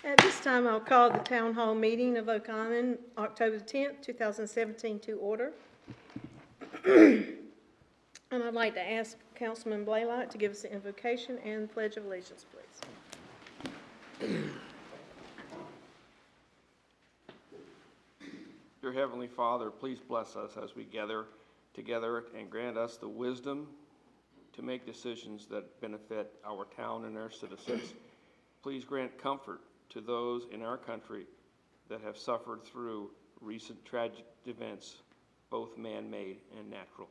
At this time, I'll call the Town Hall meeting of Oak Island, October 10th, 2017, to order. And I'd like to ask Councilman Blaylock to give us the invocation and Pledge of Allegiance, please. Dear Heavenly Father, please bless us as we gather together and grant us the wisdom to make decisions that benefit our town and our citizens. Please grant comfort to those in our country that have suffered through recent tragic events, both man-made and natural.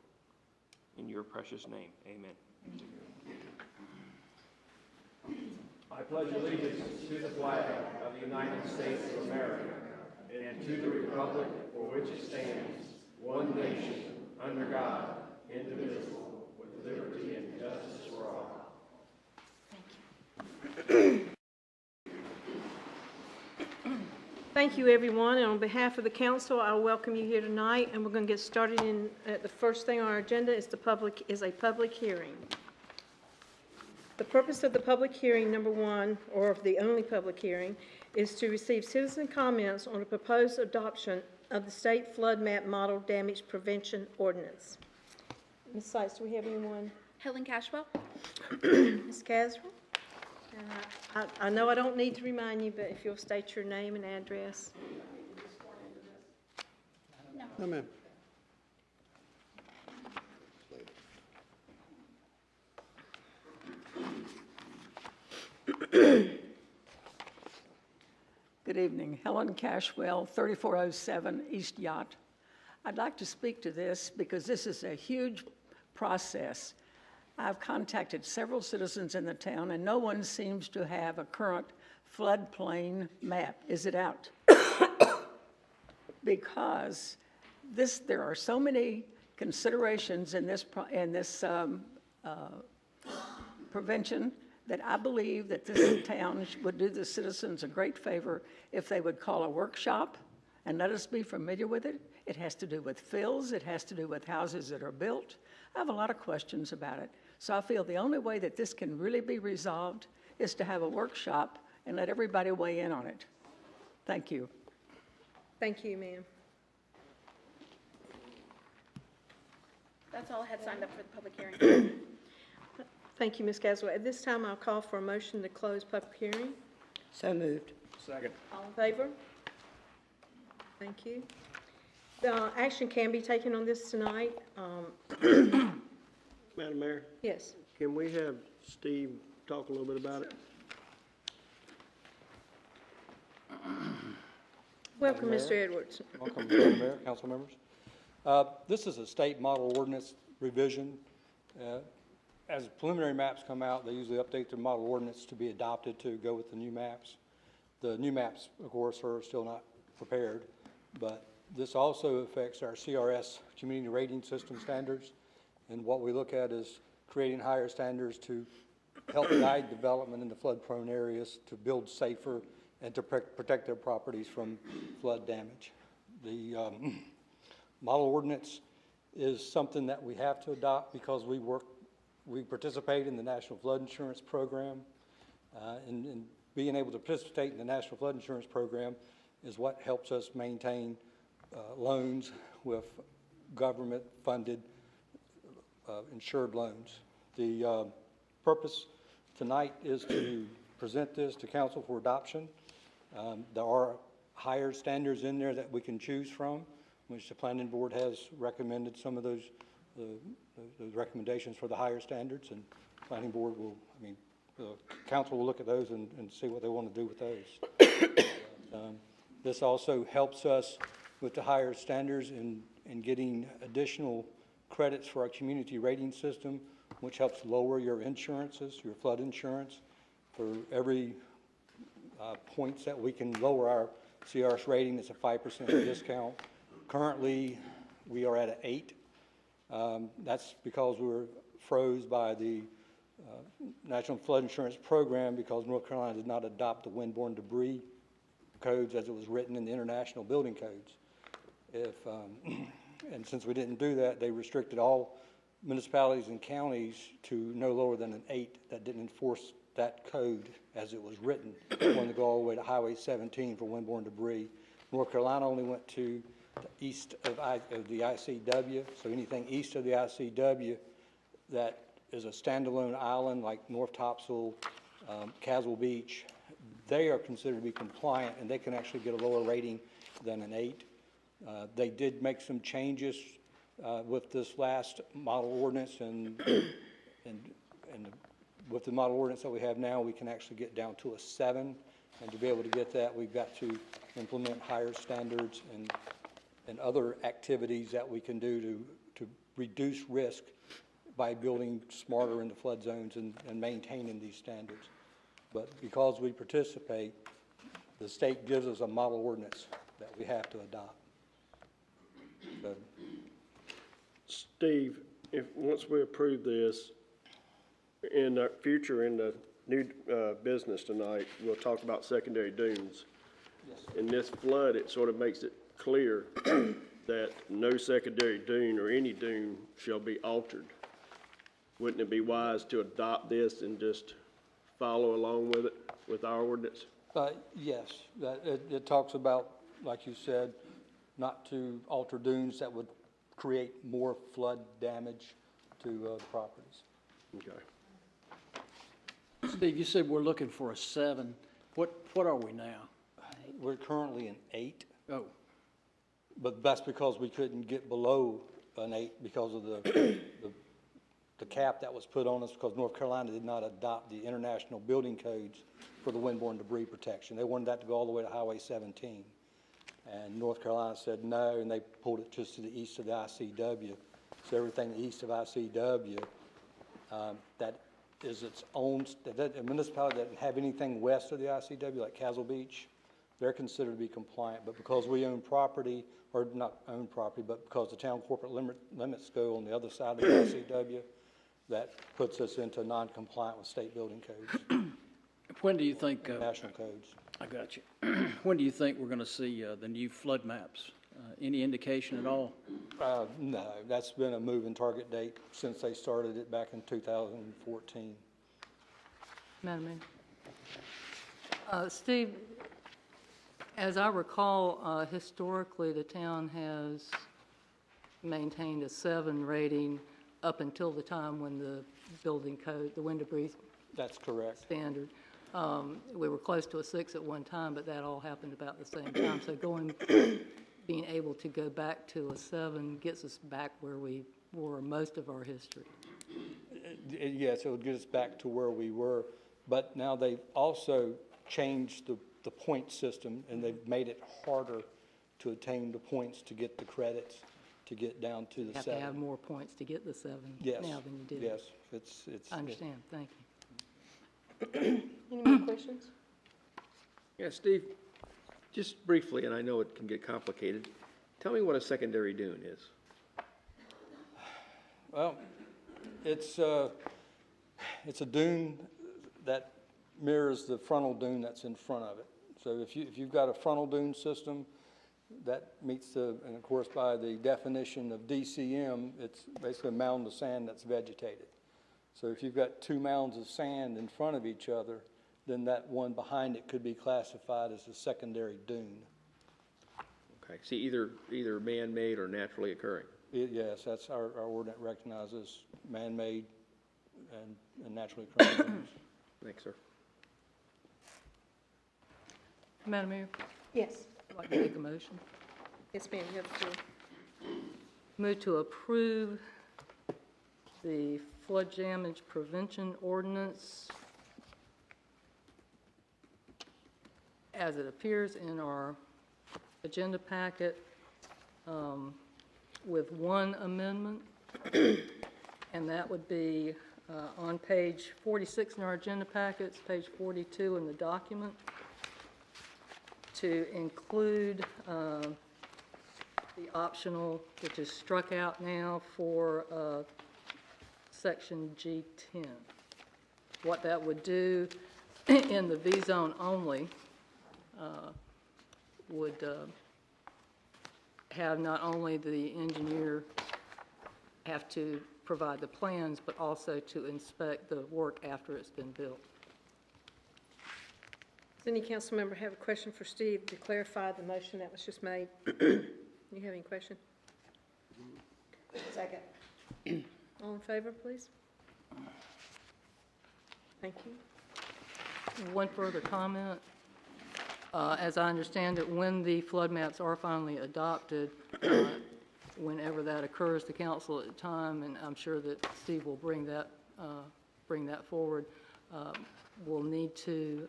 In your precious name, amen. I pledge allegiance to the flag of the United States of America and to the republic for which it stands, one nation, under God, indivisible, with liberty and justice for all. Thank you, everyone, and on behalf of the council, I welcome you here tonight, and we're going to get started the first thing on our agenda is a public hearing. The purpose of the public hearing, number one, or the only public hearing, is to receive citizen comments on the proposed adoption of the state flood map model damage prevention ordinance. Ms. Seitz, do we have anyone? Helen Cashwell. Ms. Caswell? I know I don't need to remind you, but if you'll state your name and address. No, ma'am. Good evening. Helen Cashwell, 3407 East Yacht. I'd like to speak to this because this is a huge process. I've contacted several citizens in the town, and no one seems to have a current floodplain map. Is it out? Because there are so many considerations in this prevention that I believe that this town would do the citizens a great favor if they would call a workshop and let us be familiar with it. It has to do with fills. It has to do with houses that are built. I have a lot of questions about it. So I feel the only way that this can really be resolved is to have a workshop and let everybody weigh in on it. Thank you. Thank you, ma'am. That's all I had signed up for the public hearing. Thank you, Ms. Caswell. At this time, I'll call for a motion to close public hearing. So moved. Second. All in favor? Thank you. The action can be taken on this tonight. Madam Mayor, Yes. can we have Steve talk a little bit about it? Welcome, Mr. Edwards. Welcome, Madam Mayor, council members. This is a state model ordinance revision. As preliminary maps come out, they usually update their model ordinance to be adopted to go with the new maps. The new maps, of course, are still not prepared, but this also affects our CRS, community rating system standards. And what we look at is creating higher standards to help guide development in the flood-prone areas, to build safer, and to protect their properties from flood damage. The model ordinance is something that we have to adopt because we participate in the National Flood Insurance Program. And being able to participate in the National Flood Insurance Program is what helps us maintain loans with government-funded insured loans. The purpose tonight is to present this to council for adoption. There are higher standards in there that we can choose from, which the planning board has recommended some of those recommendations for the higher standards, and planning board will, council will look at those and see what they want to do with those. This also helps us with the higher standards in getting additional credits for our community rating system, which helps lower your insurances, your flood insurance. For every points that we can lower our CRS rating, it's a 5% discount. Currently, we are at an 8. That's because we were froze by the National Flood Insurance Program because North Carolina did not adopt the windborne debris codes as it was written in the international building codes. And since we didn't do that, they restricted all municipalities and counties to no lower than an 8 that didn't enforce that code as it was written, wanted to go all the way to Highway 17 for windborne debris. North Carolina only went to the east of the ICW, so anything east of the ICW that is a standalone island like North Topsail, Castle Beach, they are considered to be compliant, and they can actually get a lower rating than an 8. They did make some changes with this last model ordinance, and with the model ordinance that we have now, we can actually get down to a 7. And to be able to get that, we've got to implement higher standards and other activities that we can do to reduce risk by building smarter in the flood zones and maintaining these standards. But because we participate, the state gives us a model ordinance that we have to adopt. So, Steve, once we approve this, in the future, in the new business tonight, we'll talk about secondary dunes. Yes. In this flood, it sort of makes it clear that no secondary dune or any dune shall be altered. Wouldn't it be wise to adopt this and just follow along with it, with our ordinance? yes, it talks about, like you said, not to alter dunes that would create more flood damage to properties. Okay. Steve, you said we're looking for a 7. What are we now? We're currently an 8. Oh, But that's because we couldn't get below an 8 because of the cap that was put on us, because North Carolina did not adopt the international building codes for the windborne debris protection. They wanted that to go all the way to Highway 17. And North Carolina said no, and they pulled it just to the east of the ICW. So everything east of ICW, that is its own, a municipality that doesn't have anything west of the ICW, like Castle Beach, they're considered to be compliant. But because we own property, or not own property, but because the town corporate limits go on the other side of the ICW, that puts us into non-compliant with state building codes, when do you think, national codes. I got you. When do you think we're going to see the new flood maps? Any indication at all? No, that's been a moving target date since they started it back in 2014. Madam Mayor. Steve, as I recall, historically, the town has maintained a 7 rating up until the time when the building code, the wind debris That's correct. standard. We were close to a 6 at one time, but that all happened about the same time. So being able to go back to a 7 gets us back where we were most of our history. Yes, it would get us back to where we were, but now they've also changed the point system, and they've made it harder to attain the points to get the credits, to get down to the 7. You have to have more points to get the 7 Yes, now than you did. yes, it's. I understand, thank you. Any more questions? Yeah, Steve, just briefly, and I know it can get complicated, tell me what a secondary dune is. Well, it's a dune that mirrors the frontal dune that's in front of it. So if you've got a frontal dune system that meets and of course by the definition of DCM, it's basically a mound of sand that's vegetated. So if you've got 2 mounds of sand in front of each other, then that one behind it could be classified as a secondary dune. Okay, see, either man-made or naturally occurring. Yes, that's our ordinance recognizes man-made and naturally occurring dunes. Thanks, sir. Madam Mayor, Yes. I'd like to make a motion. Yes, ma'am, you have the floor. Move to approve the flood damage prevention ordinance as it appears in our agenda packet, with one amendment, and that would be on page 46 in our agenda packets, page 42 in the document, to include the optional, which is struck out now for section G10. What that would do in the V-zone only would have not only the engineer have to provide the plans, but also to inspect the work after it's been built. Does any council member have a question for Steve to clarify the motion that was just made? You have any question? Second. All in favor, please? Thank you. One further comment. As I understand it, when the flood maps are finally adopted, whenever that occurs, the council at the time, and I'm sure that Steve will bring that forward, will need to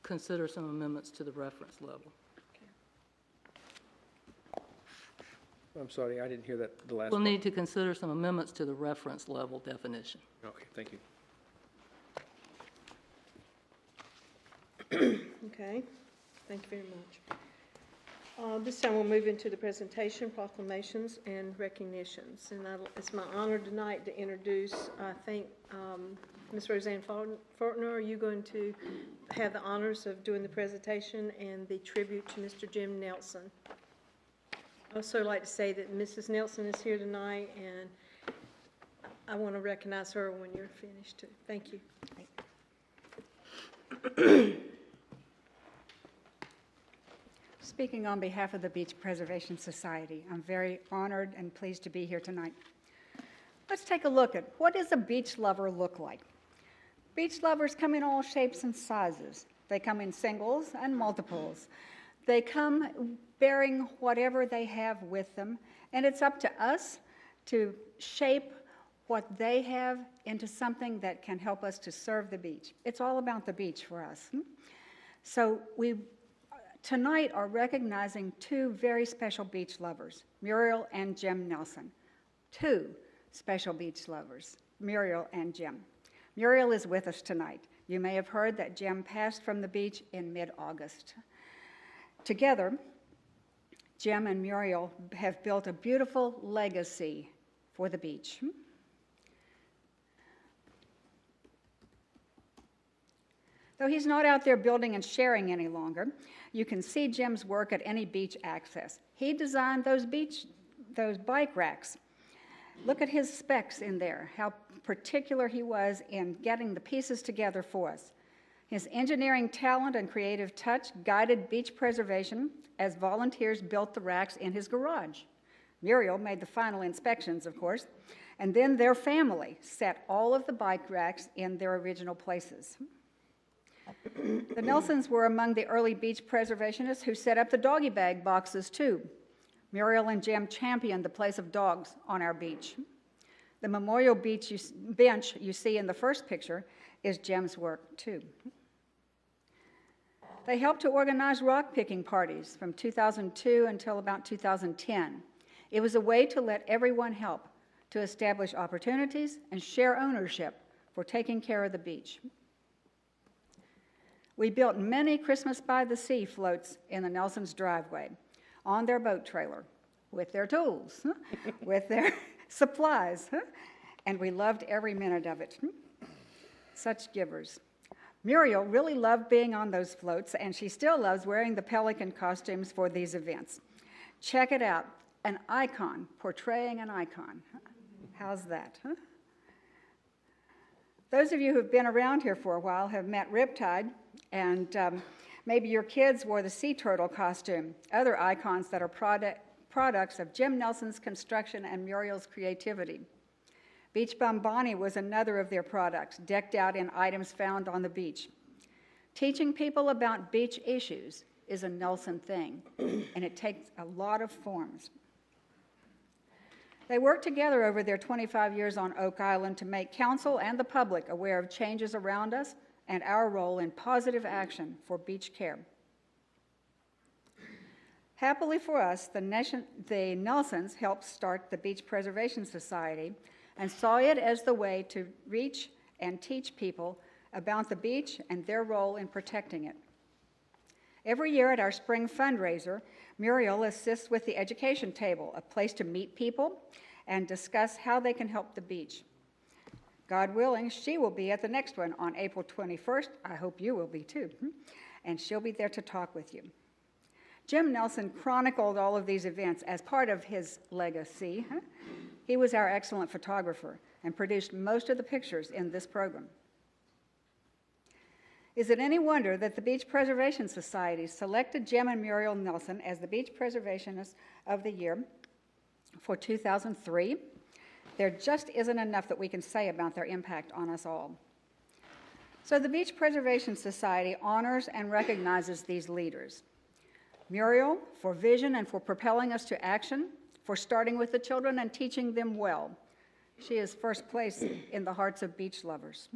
consider some amendments to the reference level. I'm sorry, I didn't hear that, the last We'll part. need to consider some amendments to the reference level definition. Okay, thank you. Okay, thank you very much. This time we'll move into the presentation, proclamations, and recognitions. And it's my honor tonight to introduce, I think, Ms. Roseanne Fortner, are you going to have the honors of doing the presentation and the tribute to Mr. Jim Nelson? I'd also like to say that Mrs. Nelson is here tonight, and I want to recognize her when you're finished, too. Thank you. Speaking on behalf of the Beach Preservation Society, I'm very honored and pleased to be here tonight. Let's take a look at what does a beach lover look like. Beach lovers come in all shapes and sizes. They come in singles and multiples. They come bearing whatever they have with them, and it's up to us to shape what they have into something that can help us to serve the beach. It's all about the beach for us. So we tonight are recognizing two very special beach lovers, Muriel and Jim Nelson. Two special beach lovers, Muriel and Jim. Muriel is with us tonight. You may have heard that Jim passed from the beach in mid-August. Together, Jim and Muriel have built a beautiful legacy for the beach. Though he's not out there building and sharing any longer, you can see Jim's work at any beach access. He designed those bike racks. Look at his specs in there, how particular he was in getting the pieces together for us. His engineering talent and creative touch guided beach preservation as volunteers built the racks in his garage. Muriel made the final inspections, of course, and then their family set all of the bike racks in their original places. The Nelsons were among the early beach preservationists who set up the doggy bag boxes, too. Muriel and Jim championed the place of dogs on our beach. The memorial bench you see in the first picture is Jim's work, too. They helped to organize rock-picking parties from 2002 until about 2010. It was a way to let everyone help to establish opportunities and share ownership for taking care of the beach. We built many Christmas by the Sea floats in the Nelsons' driveway, on their boat trailer, with their tools, with their supplies, and we loved every minute of it. Such givers. Muriel really loved being on those floats, and she still loves wearing the pelican costumes for these events. Check it out, an icon portraying an icon. How's that? Those of you who've been around here for a while have met Riptide, and maybe your kids wore the sea turtle costume, other icons that are products of Jim Nelson's construction and Muriel's creativity. Beach Bum Bonnie was another of their products, decked out in items found on the beach. Teaching people about beach issues is a Nelson thing, and it takes a lot of forms. They worked together over their 25 years on Oak Island to make council and the public aware of changes around us and our role in positive action for beach care. Happily for us, the Nelsons helped start the Beach Preservation Society and saw it as the way to reach and teach people about the beach and their role in protecting it. Every year at our spring fundraiser, Muriel assists with the education table, a place to meet people and discuss how they can help the beach. God willing, she will be at the next one on April 21st. I hope you will be too. And she'll be there to talk with you. Jim Nelson chronicled all of these events as part of his legacy. He was our excellent photographer and produced most of the pictures in this program. Is it any wonder that the Beach Preservation Society selected Jim and Muriel Nelson as the Beach Preservationists of the Year for 2003? There just isn't enough that we can say about their impact on us all. So the Beach Preservation Society honors and recognizes these leaders. Muriel, for vision and for propelling us to action, for starting with the children and teaching them well. She is first place in the hearts of beach lovers.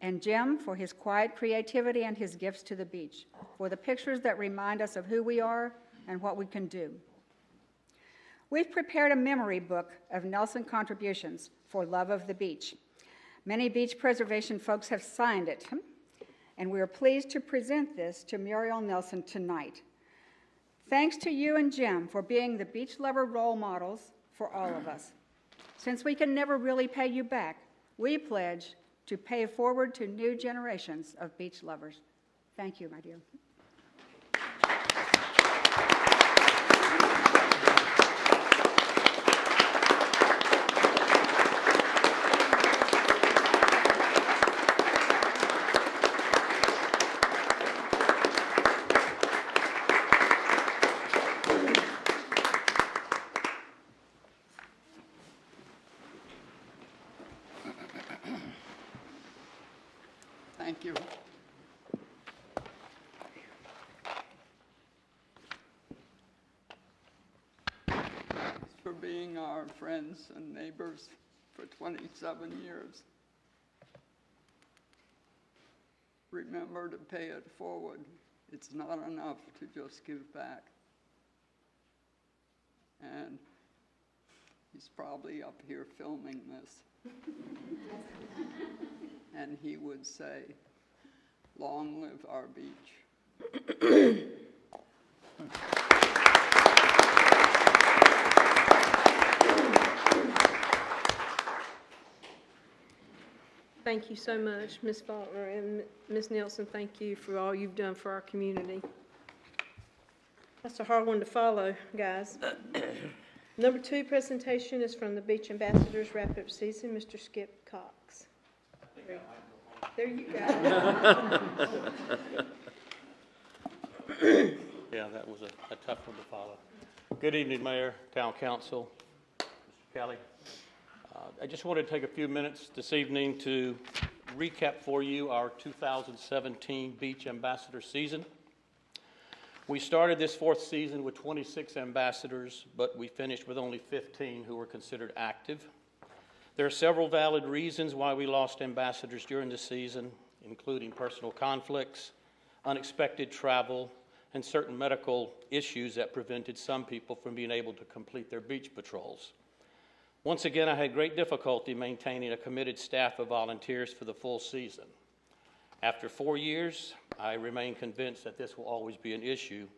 And Jim, for his quiet creativity and his gifts to the beach, for the pictures that remind us of who we are and what we can do. We've prepared a memory book of Nelson contributions for love of the beach. Many beach preservation folks have signed it, and we are pleased to present this to Muriel Nelson tonight. Thanks to you and Jim for being the beach lover role models for all of us. Since we can never really pay you back, we pledge to pay it forward to new generations of beach lovers. Thank you, my dear. Thank you. Thanks for being our friends and neighbors for 27 years. Remember to pay it forward. It's not enough to just give back. And he's probably up here filming this. And he would say, "Long live our beach." Thank you so much, Ms. Faulkner, and Ms. Nelson, thank you for all you've done for our community. That's a hard one to follow, guys. Number 2 presentation is from the Beach Ambassadors Wrap-Up Season, Mr. Skip Cox. There you go. Yeah, that was a tough one to follow. Good evening, Mayor, Town Council, Mr. Kelly. I just wanted to take a few minutes this evening to recap for you our 2017 Beach Ambassador season. We started this 4th season with 26 ambassadors, but we finished with only 15 who were considered active. There are several valid reasons why we lost ambassadors during the season, including personal conflicts, unexpected travel, and certain medical issues that prevented some people from being able to complete their beach patrols. Once again, I had great difficulty maintaining a committed staff of volunteers for the full season. After 4 years, I remain convinced that this will always be an issue,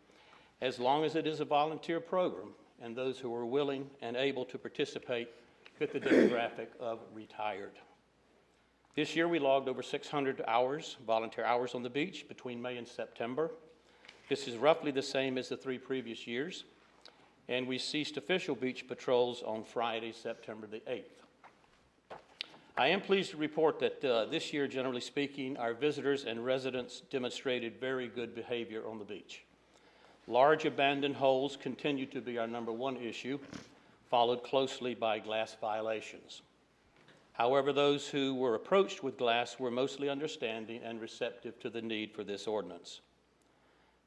as long as it is a volunteer program and those who are willing and able to participate fit the demographic of retired. This year, we logged over 600 hours, volunteer hours on the beach between May and September. This is roughly the same as the 3 previous years. And we ceased official beach patrols on Friday, September the 8th. I am pleased to report that this year, generally speaking, our visitors and residents demonstrated very good behavior on the beach. Large abandoned holes continue to be our #1 issue, followed closely by glass violations. However, those who were approached with glass were mostly understanding and receptive to the need for this ordinance.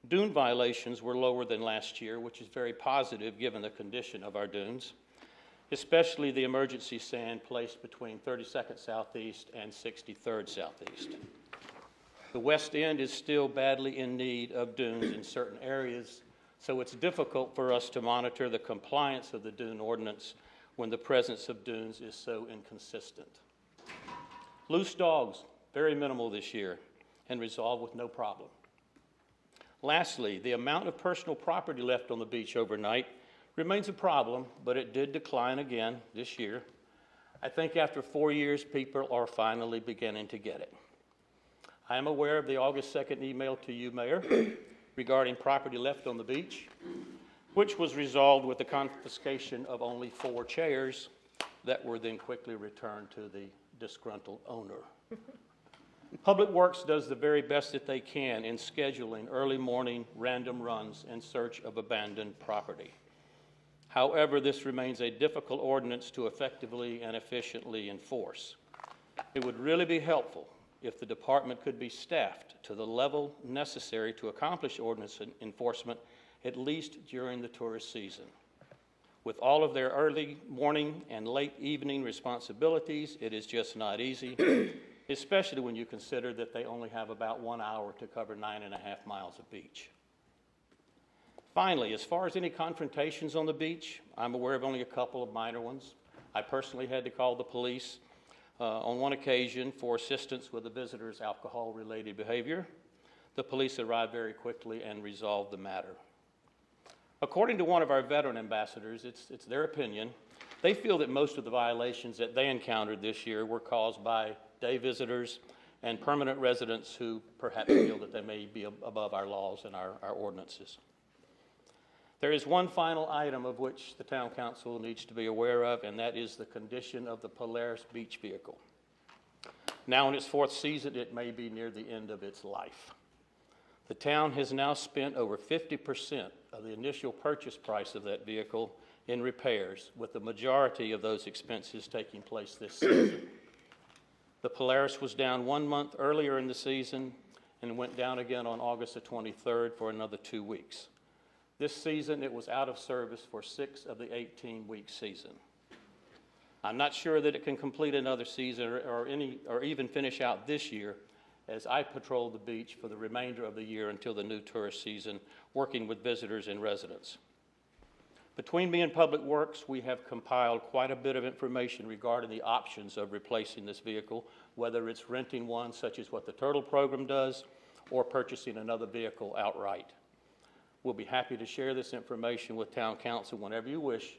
Dune violations were lower than last year, which is very positive given the condition of our dunes, especially the emergency sand placed between 32nd Southeast and 63rd Southeast. The West End is still badly in need of dunes in certain areas, so it's difficult for us to monitor the compliance of the dune ordinance when the presence of dunes is so inconsistent. Loose dogs, very minimal this year, and resolved with no problem. Lastly, the amount of personal property left on the beach overnight remains a problem, but it did decline again this year. I think after 4 years, people are finally beginning to get it. I am aware of the August 2nd email to you, Mayor, regarding property left on the beach, which was resolved with the confiscation of only 4 chairs that were then quickly returned to the disgruntled owner. Public Works does the very best that they can in scheduling early morning random runs in search of abandoned property. However, this remains a difficult ordinance to effectively and efficiently enforce. It would really be helpful if the department could be staffed to the level necessary to accomplish ordinance enforcement, at least during the tourist season. With all of their early morning and late evening responsibilities, it is just not easy, especially when you consider that they only have about 1 hour to cover 9.5 miles of beach. Finally, as far as any confrontations on the beach, I'm aware of only a couple of minor ones. I personally had to call the police on one occasion for assistance with a visitor's alcohol-related behavior. The police arrived very quickly and resolved the matter. According to one of our veteran ambassadors, it's their opinion, they feel that most of the violations that they encountered this year were caused by day visitors and permanent residents who perhaps feel that they may be above our laws and our ordinances. There is one final item of which the Town Council needs to be aware of, and that is the condition of the Polaris Beach vehicle. Now in its 4th season, it may be near the end of its life. The town has now spent over 50% of the initial purchase price of that vehicle in repairs, with the majority of those expenses taking place this season. The Polaris was down 1 month earlier in the season and went down again on August the 23rd for another 2 weeks. This season, it was out of service for 6 of the 18-week season. I'm not sure that it can complete another season or even finish out this year, as I patrol the beach for the remainder of the year until the new tourist season, working with visitors and residents. Between me and Public Works, we have compiled quite a bit of information regarding the options of replacing this vehicle, whether it's renting one, such as what the Turtle program does, or purchasing another vehicle outright. We'll be happy to share this information with Town Council whenever you wish,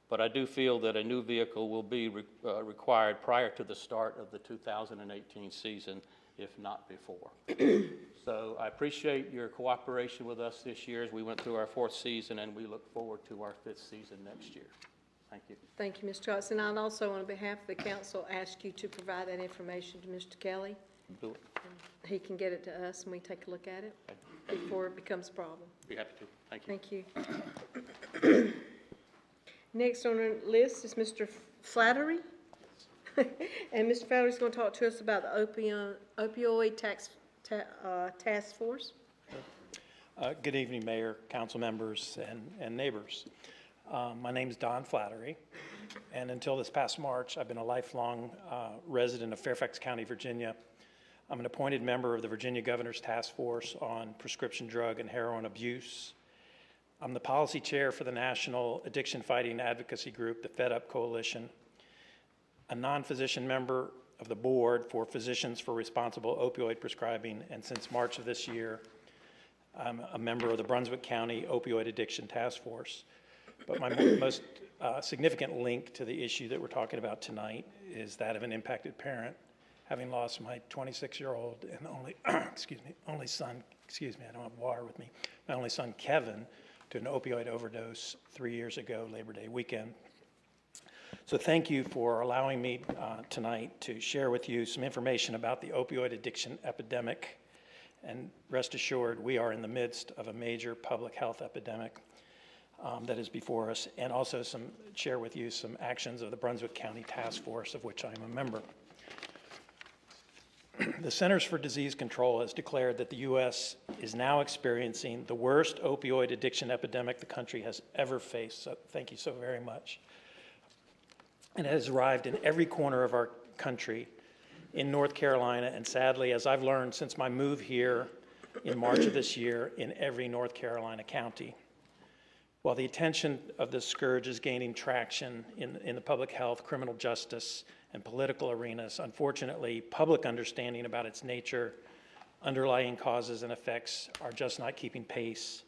but I do feel that a new vehicle will be required prior to the start of the 2018 season, if not before. So I appreciate your cooperation with us this year as we went through our 4th season, and we look forward to our 5th season next year. Thank you. Thank you, Mr. Johnson. I'd also, on behalf of the council, ask you to provide that information to Mr. Kelly. Do it. And he can get it to us and we take a look at it before it becomes a problem. Be happy to. Thank you. Thank you. Next on the list is Mr. Flattery. And Mr. Flattery is going to talk to us about the opioid task force. Good evening, Mayor, council members, and neighbors. My name is Don Flattery, and until this past March, I've been a lifelong resident of Fairfax County, Virginia. I'm an appointed member of the Virginia Governor's Task Force on Prescription Drug and Heroin Abuse. I'm the policy chair for the National Addiction Fighting Advocacy Group, the Fed Up Coalition, a non-physician member of the board for Physicians for Responsible Opioid Prescribing, and since March of this year, I'm a member of the Brunswick County Opioid Addiction Task Force. But my most significant link to the issue that we're talking about tonight is that of an impacted parent, having lost my 26-year-old and only son, I don't have water with me, my only son, Kevin, to an opioid overdose 3 years ago, Labor Day weekend. So thank you for allowing me tonight to share with you some information about the opioid addiction epidemic. And rest assured, we are in the midst of a major public health epidemic that is before us, and also share with you some actions of the Brunswick County Task Force, of which I am a member. The Centers for Disease Control has declared that the U.S. is now experiencing the worst opioid addiction epidemic the country has ever faced. So thank you so very much. And it has arrived in every corner of our country, in North Carolina, and sadly, as I've learned since my move here in March of this year, in every North Carolina county. While the attention of this scourge is gaining traction in the public health, criminal justice, and political arenas, unfortunately, public understanding about its nature, underlying causes, and effects are just not keeping pace.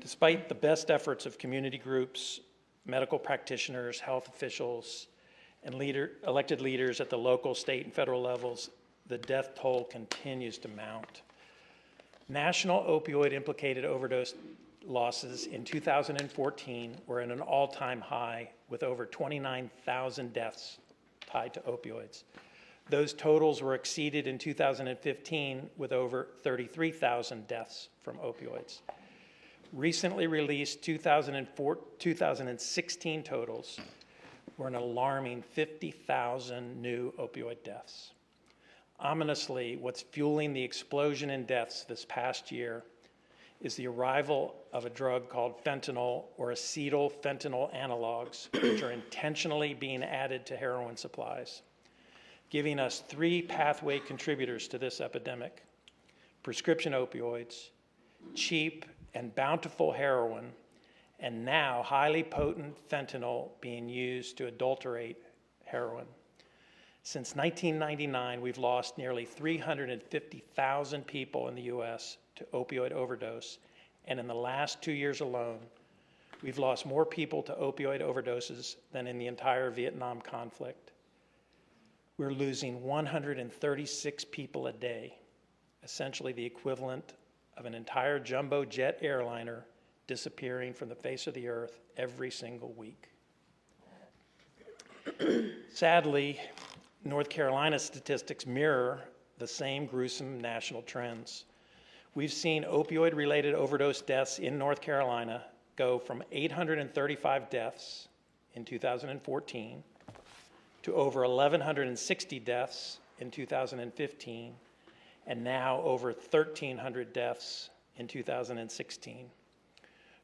Despite the best efforts of community groups, medical practitioners, health officials, and elected leaders at the local, state, and federal levels, the death toll continues to mount. National opioid-implicated overdose losses in 2014 were at an all-time high, with over 29,000 deaths tied to opioids. Those totals were exceeded in 2015 with over 33,000 deaths from opioids. Recently released 2016 totals were an alarming 50,000 new opioid deaths. Ominously, what's fueling the explosion in deaths this past year is the arrival of a drug called fentanyl or acetylfentanyl analogs, which are intentionally being added to heroin supplies, giving us three pathway contributors to this epidemic: prescription opioids, cheap and bountiful heroin, and now highly potent fentanyl being used to adulterate heroin. Since 1999, we've lost nearly 350,000 people in the U.S. to opioid overdose, and in the last 2 years alone, we've lost more people to opioid overdoses than in the entire Vietnam conflict. We're losing 136 people a day, essentially the equivalent of an entire jumbo jet airliner disappearing from the face of the earth every single week. Sadly, North Carolina statistics mirror the same gruesome national trends. We've seen opioid-related overdose deaths in North Carolina go from 835 deaths in 2014 to over 1,160 deaths in 2015, and now over 1,300 deaths in 2016.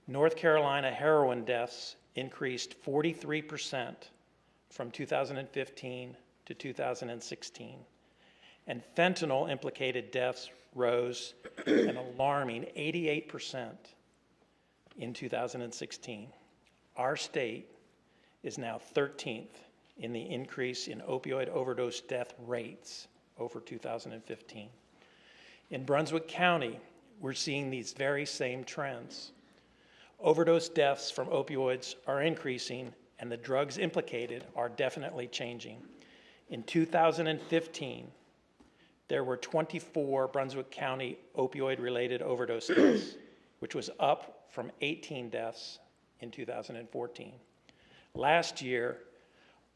North Carolina heroin deaths increased 43% from 2015 to 2016, and fentanyl-implicated deaths rose an alarming 88% in 2016. Our state is now 13th in the increase in opioid overdose death rates over 2015. In Brunswick County, we're seeing these very same trends. Overdose deaths from opioids are increasing, and the drugs implicated are definitely changing. In 2015, there were 24 Brunswick County opioid-related overdose deaths, which was up from 18 deaths in 2014. Last year,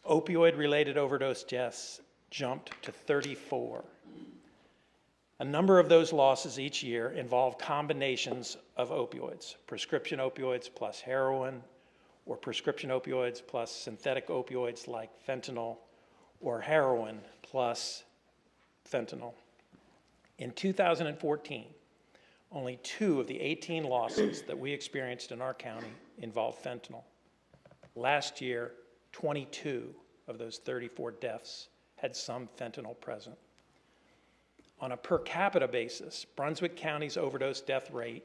opioid-related overdose deaths jumped to 34. A number of those losses each year involve combinations of opioids, prescription opioids plus heroin, or prescription opioids plus synthetic opioids like fentanyl, or heroin plus fentanyl. In 2014, only 2 of the 18 losses that we experienced in our county involved fentanyl. Last year, 22 of those 34 deaths had some fentanyl present. On a per capita basis, Brunswick County's overdose death rate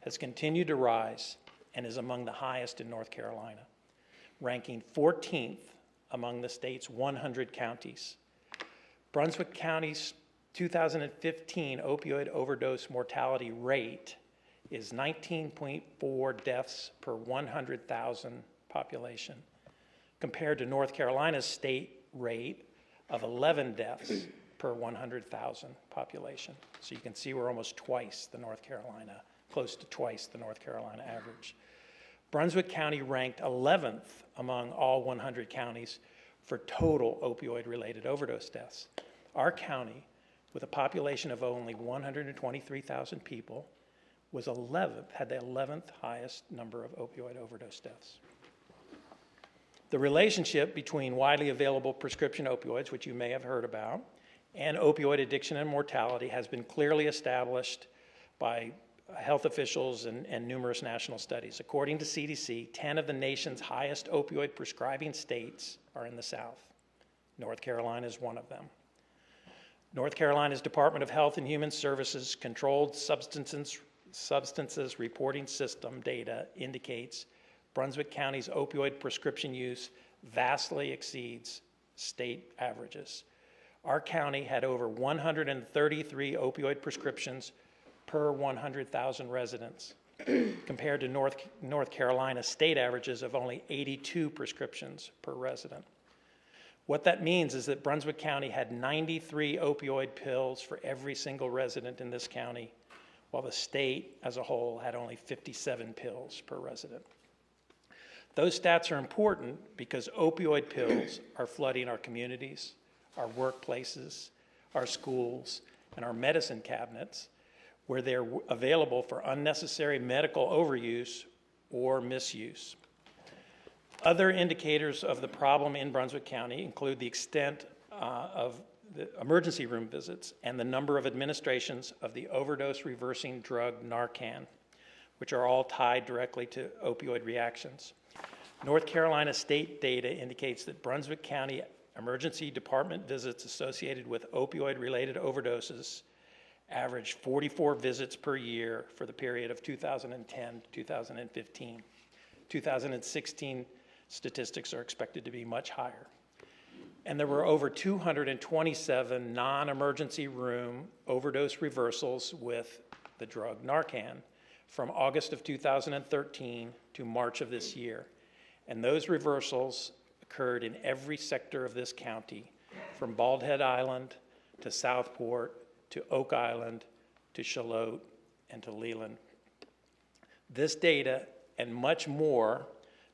has continued to rise and is among the highest in North Carolina, ranking 14th among the state's 100 counties. Brunswick County's 2015 opioid overdose mortality rate is 19.4 deaths per 100,000 population, compared to North Carolina's state rate of 11 deaths per 100,000 population. So you can see we're almost twice the North Carolina, close to twice the North Carolina average. Brunswick County ranked 11th among all 100 counties for total opioid-related overdose deaths. Our county, with a population of only 123,000 people, was 11th, had the 11th highest number of opioid overdose deaths. The relationship between widely available prescription opioids, which you may have heard about, and opioid addiction and mortality has been clearly established by health officials and numerous national studies. According to CDC, 10 of the nation's highest opioid prescribing states are in the South. North Carolina is one of them. North Carolina's Department of Health and Human Services Controlled Substances Reporting System data indicates Brunswick County's opioid prescription use vastly exceeds state averages. Our county had over 133 opioid prescriptions per 100,000 residents, compared to North Carolina state averages of only 82 prescriptions per resident. What that means is that Brunswick County had 93 opioid pills for every single resident in this county, while the state as a whole had only 57 pills per resident. Those stats are important because opioid pills are flooding our communities, our workplaces, our schools, and our medicine cabinets, where they're available for unnecessary medical overuse or misuse. Other indicators of the problem in Brunswick County include the extent of the emergency room visits and the number of administrations of the overdose reversing drug Narcan, which are all tied directly to opioid reactions. North Carolina state data indicates that Brunswick County emergency department visits associated with opioid-related overdoses averaged 44 visits per year for the period of 2010 to 2015. 2016 statistics are expected to be much higher. And there were over 227 non-emergency room overdose reversals with the drug Narcan from August of 2013 to March of this year. And those reversals occurred in every sector of this county, from Bald Head Island to Southport to Oak Island to Shallotte and to Leland. This data and much more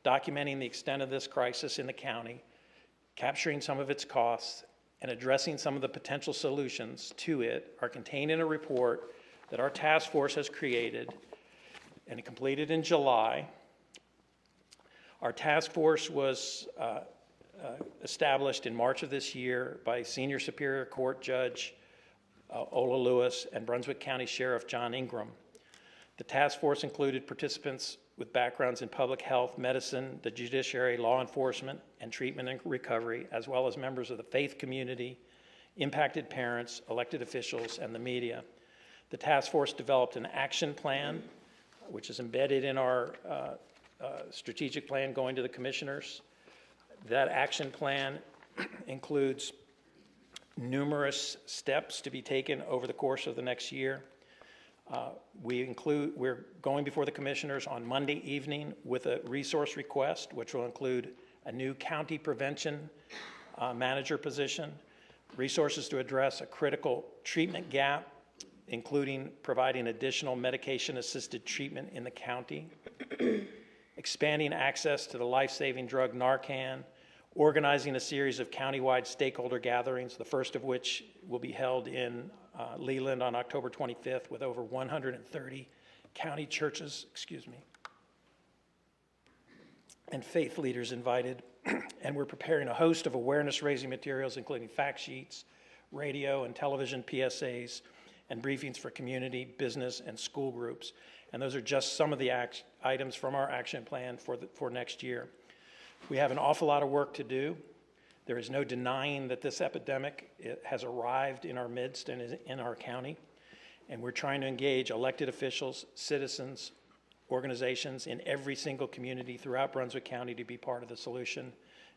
documenting the extent of this crisis in the county, capturing some of its costs, and addressing some of the potential solutions to it are contained in a report that our task force has created and completed in July. Our task force was established in March of this year by Senior Superior Court Judge Ola Lewis and Brunswick County Sheriff John Ingram. The task force included participants with backgrounds in public health, medicine, the judiciary, law enforcement, and treatment and recovery, as well as members of the faith community, impacted parents, elected officials, and the media. The task force developed an action plan, which is embedded in our strategic plan going to the commissioners. That action plan includes numerous steps to be taken over the course of the next year. We're going before the commissioners on Monday evening with a resource request, which will include a new county prevention manager position, resources to address a critical treatment gap, including providing additional medication-assisted treatment in the county, expanding access to the life-saving drug Narcan, organizing a series of countywide stakeholder gatherings, the first of which will be held in Leland on October 25th with over 130 county churches, and faith leaders invited. And we're preparing a host of awareness-raising materials, including fact sheets, radio and television PSAs, and briefings for community, business, and school groups. And those are just some of the items from our action plan for next year. We have an awful lot of work to do. There is no denying that this epidemic has arrived in our midst and is in our county. And we're trying to engage elected officials, citizens, organizations in every single community throughout Brunswick County to be part of the solution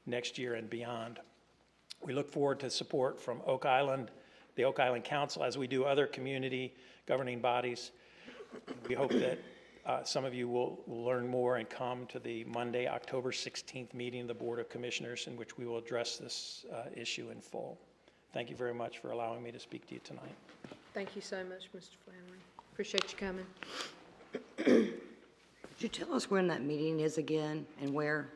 next year and beyond. We look forward to support from Oak Island, the Oak Island Council, as we do other community governing bodies. We hope that some of you will learn more and come to the Monday, October 16th meeting of the Board of Commissioners, in which we will address this issue in full. Thank you very much for allowing me to speak to you tonight. Thank you so much, Mr. Flannery. Appreciate you coming. Could you tell us when that meeting is again and where?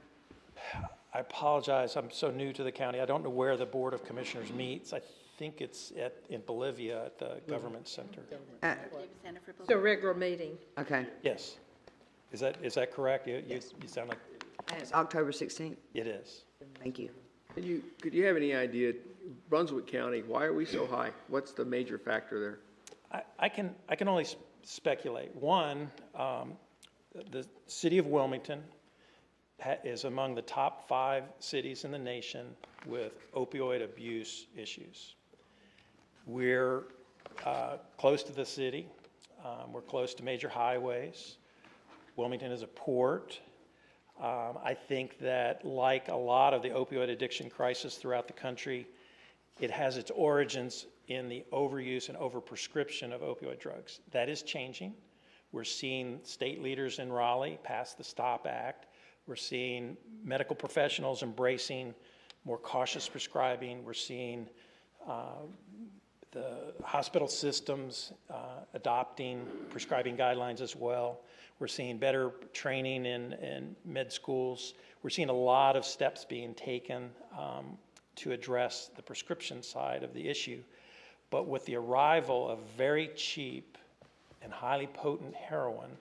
I apologize. I'm so new to the county. I don't know where the Board of Commissioners meets. I think it's in Bolivia at the Government Center. It's a regular meeting. Okay. Yes. Is that correct? You sound like And it's October 16th? it is. Thank you. Could you have any idea, Brunswick County, why are we so high? What's the major factor there? I can only speculate. One, the city of Wilmington is among the top 5 cities in the nation with opioid abuse issues. We're close to the city. We're close to major highways. Wilmington is a port. I think that, like a lot of the opioid addiction crisis throughout the country, it has its origins in the overuse and overprescription of opioid drugs. That is changing. We're seeing state leaders in Raleigh pass the STOP Act. We're seeing medical professionals embracing more cautious prescribing. We're seeing the hospital systems adopting prescribing guidelines as well. We're seeing better training in med schools. We're seeing a lot of steps being taken to address the prescription side of the issue. But with the arrival of very cheap and highly potent heroin,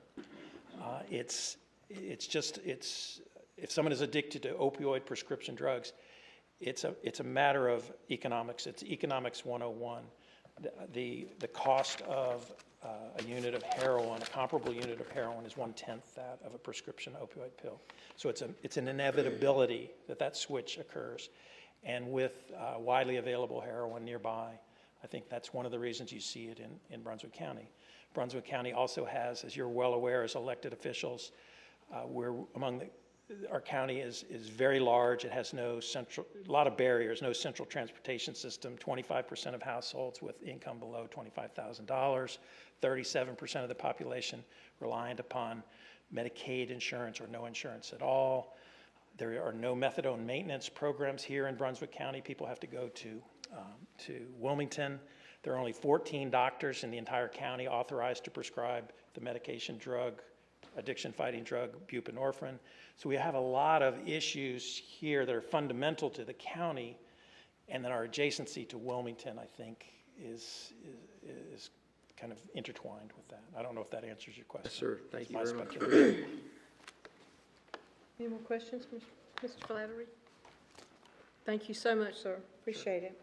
if someone is addicted to opioid prescription drugs, it's a matter of economics. It's economics 101. The cost of a unit of heroin, a comparable unit of heroin, is 1/10 that of a prescription opioid pill. So it's an inevitability that switch occurs. And with widely available heroin nearby, I think that's one of the reasons you see it in Brunswick County. Brunswick County also has, as you're well aware as elected officials, our county is very large. It has a lot of barriers, no central transportation system, 25% of households with income below $25,000, 37% of the population reliant upon Medicaid insurance or no insurance at all. There are no methadone maintenance programs here in Brunswick County. People have to go to Wilmington. There are only 14 doctors in the entire county authorized to prescribe the addiction-fighting drug buprenorphine. So we have a lot of issues here that are fundamental to the county, and then our adjacency to Wilmington, I think, is kind of intertwined with that. I don't know if that answers your question. Yes, sir. Thank you My very much. speculation. Any more questions, Mr. Flattery? Thank you so much, sir. Appreciate it.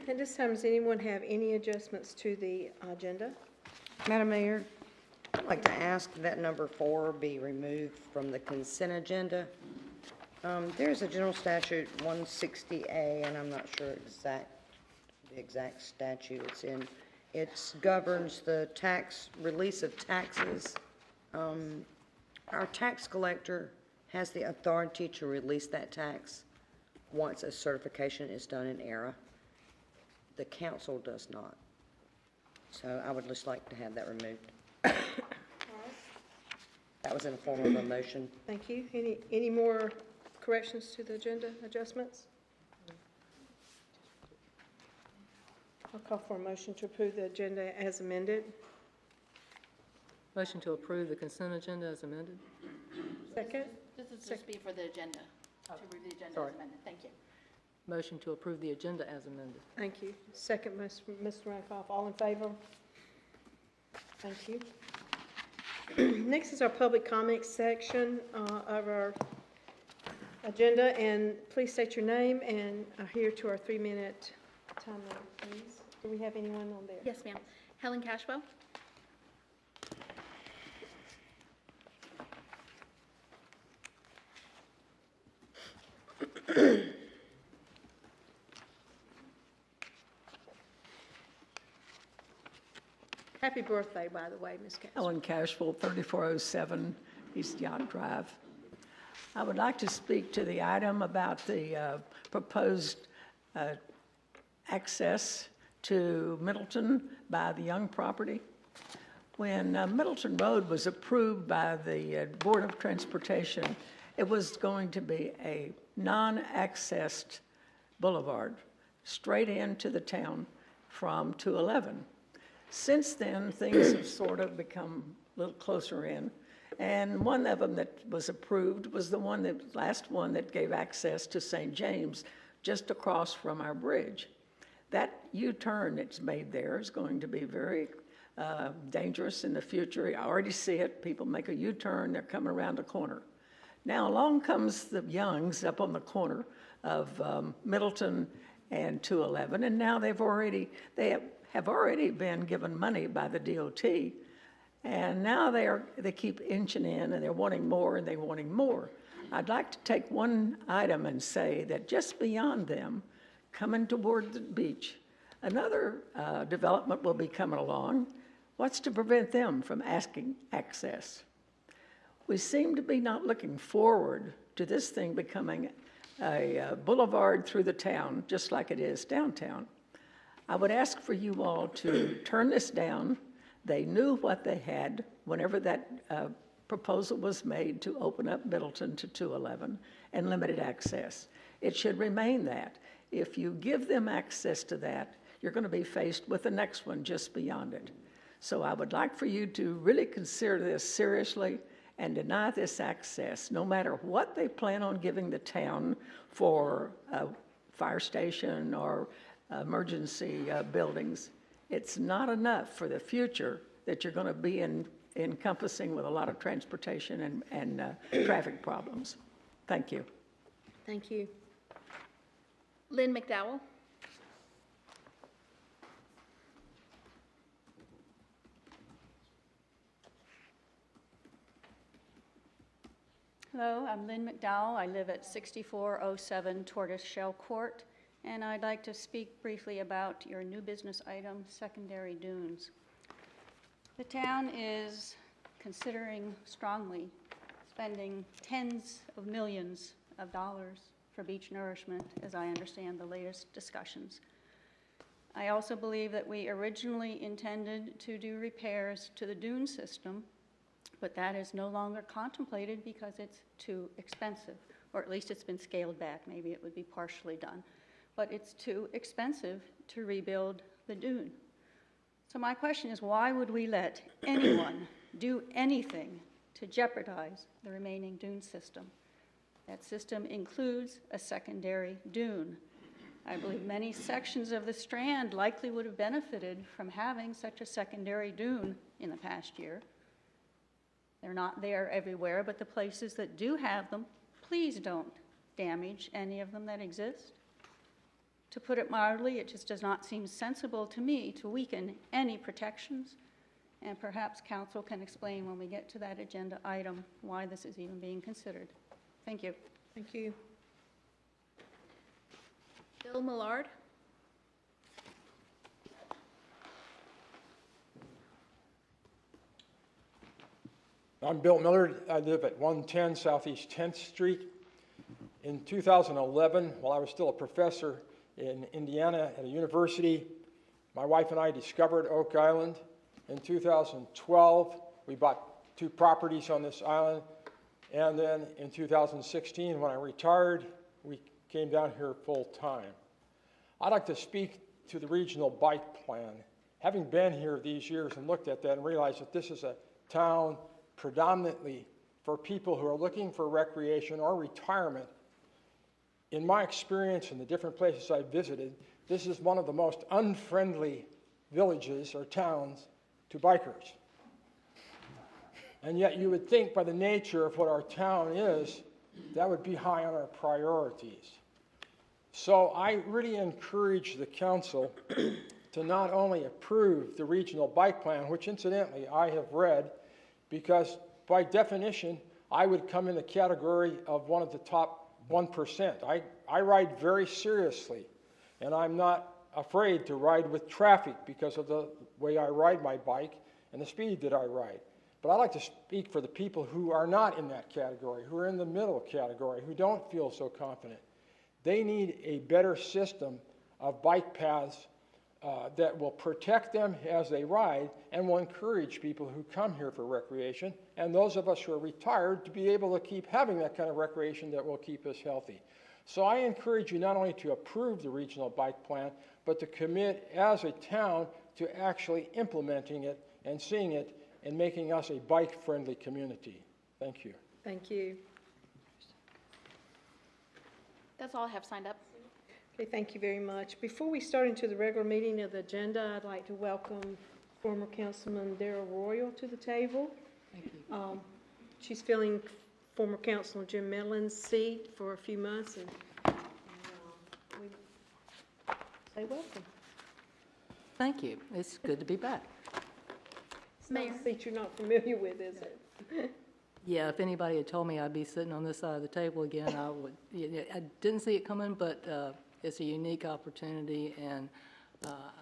At this time, does anyone have any adjustments to the agenda? Madam Mayor, I'd like to ask that number 4 be removed from the consent agenda. There's a general statute 160A, and I'm not sure the exact statute it's in. It governs the release of taxes. Our tax collector has the authority to release that tax once a certification is done in error. The council does not. So I would just like to have that removed. That was in the form of a motion. Thank you. Any more corrections to the agenda adjustments? I'll call for a motion to approve the agenda as amended. Motion to approve the consent agenda as amended. Second? This is just be for the agenda, to review the agenda Sorry. as amended. Thank you. Motion to approve the agenda as amended. Thank you. Second, Mr. Rankoff. All in favor? Thank you. Next is our public comment section of our agenda, and please state your name and adhere to our 3-minute time limit, please. Do we have anyone on there? Yes, ma'am. Helen Cashwell. Happy birthday, by the way, Ms. Cass. Ellen Cashville, 3407 East Yacht Drive. I would like to speak to the item about the proposed access to Middleton by the Young property. When Middleton Road was approved by the Board of Transportation, it was going to be a non-accessed boulevard straight into the town from 211. Since then, things have sort of become a little closer in, and one of them that was approved was the last one that gave access to St. James, just across from our bridge. That U-turn that's made there is going to be very dangerous in the future. I already see it. People make a U-turn, they're coming around the corner. Now along comes the Youngs up on the corner of Middleton and 211, and now they have already been given money by the DOT, and now they keep inching in, and they're wanting more, and they're wanting more. I'd like to take one item and say that just beyond them, coming toward the beach, another development will be coming along. What's to prevent them from asking access? We seem to be not looking forward to this thing becoming a boulevard through the town, just like it is downtown. I would ask for you all to turn this down. They knew what they had whenever that proposal was made to open up Middleton to 211 and limited access. It should remain that. If you give them access to that, you're going to be faced with the next one just beyond it. So I would like for you to really consider this seriously and deny this access, no matter what they plan on giving the town for a fire station or emergency buildings, it's not enough for the future that you're going to be encompassing with a lot of transportation and traffic problems. Thank you. Thank you. Lynn McDowell? Hello, I'm Lynn McDowell. I live at 6407 Tortoise Shell Court, and I'd like to speak briefly about your new business item, secondary dunes. The town is considering strongly spending tens of millions of dollars for beach nourishment, as I understand the latest discussions. I also believe that we originally intended to do repairs to the dune system, but that is no longer contemplated because it's too expensive, or at least it's been scaled back. Maybe it would be partially done, but it's too expensive to rebuild the dune. So my question is, why would we let anyone do anything to jeopardize the remaining dune system? That system includes a secondary dune. I believe many sections of the Strand likely would have benefited from having such a secondary dune in the past year. They're not there everywhere, but the places that do have them, please don't damage any of them that exist. To put it mildly, it just does not seem sensible to me to weaken any protections, and perhaps council can explain when we get to that agenda item why this is even being considered. Thank you. Thank you. Bill Millard? I'm Bill Millard. I live at 110 Southeast 10th Street. In 2011, while I was still a professor in Indiana at a university, my wife and I discovered Oak Island. In 2012, we bought 2 properties on this island. And then in 2016, when I retired, we came down here full time. I'd like to speak to the regional bike plan. Having been here these years and looked at that and realized that this is a town predominantly for people who are looking for recreation or retirement, in my experience in the different places I've visited, this is one of the most unfriendly villages or towns to bikers. And yet you would think by the nature of what our town is, that would be high on our priorities. So I really encourage the council to not only approve the regional bike plan, which incidentally I have read, because by definition, I would come in the category of one of the top 1%. I ride very seriously, and I'm not afraid to ride with traffic because of the way I ride my bike and the speed that I ride. But I'd like to speak for the people who are not in that category, who are in the middle category, who don't feel so confident. They need a better system of bike paths that will protect them as they ride and will encourage people who come here for recreation and those of us who are retired to be able to keep having that kind of recreation that will keep us healthy. So I encourage you not only to approve the regional bike plan, but to commit as a town to actually implementing it and seeing it and making us a bike-friendly community. Thank you. Thank you. That's all I have signed up. Okay, thank you very much. Before we start into the regular meeting of the agenda, I'd like to welcome former Councilman Darrell Royal to the table. Thank you. She's filling former Councilman Jim Mellon's seat for a few months, and we say welcome. Thank you. It's good to be back. It's not a seat you're not familiar with, is it? Yeah, if anybody had told me I'd be sitting on this side of the table again, I would. I didn't see it coming, but it's a unique opportunity, and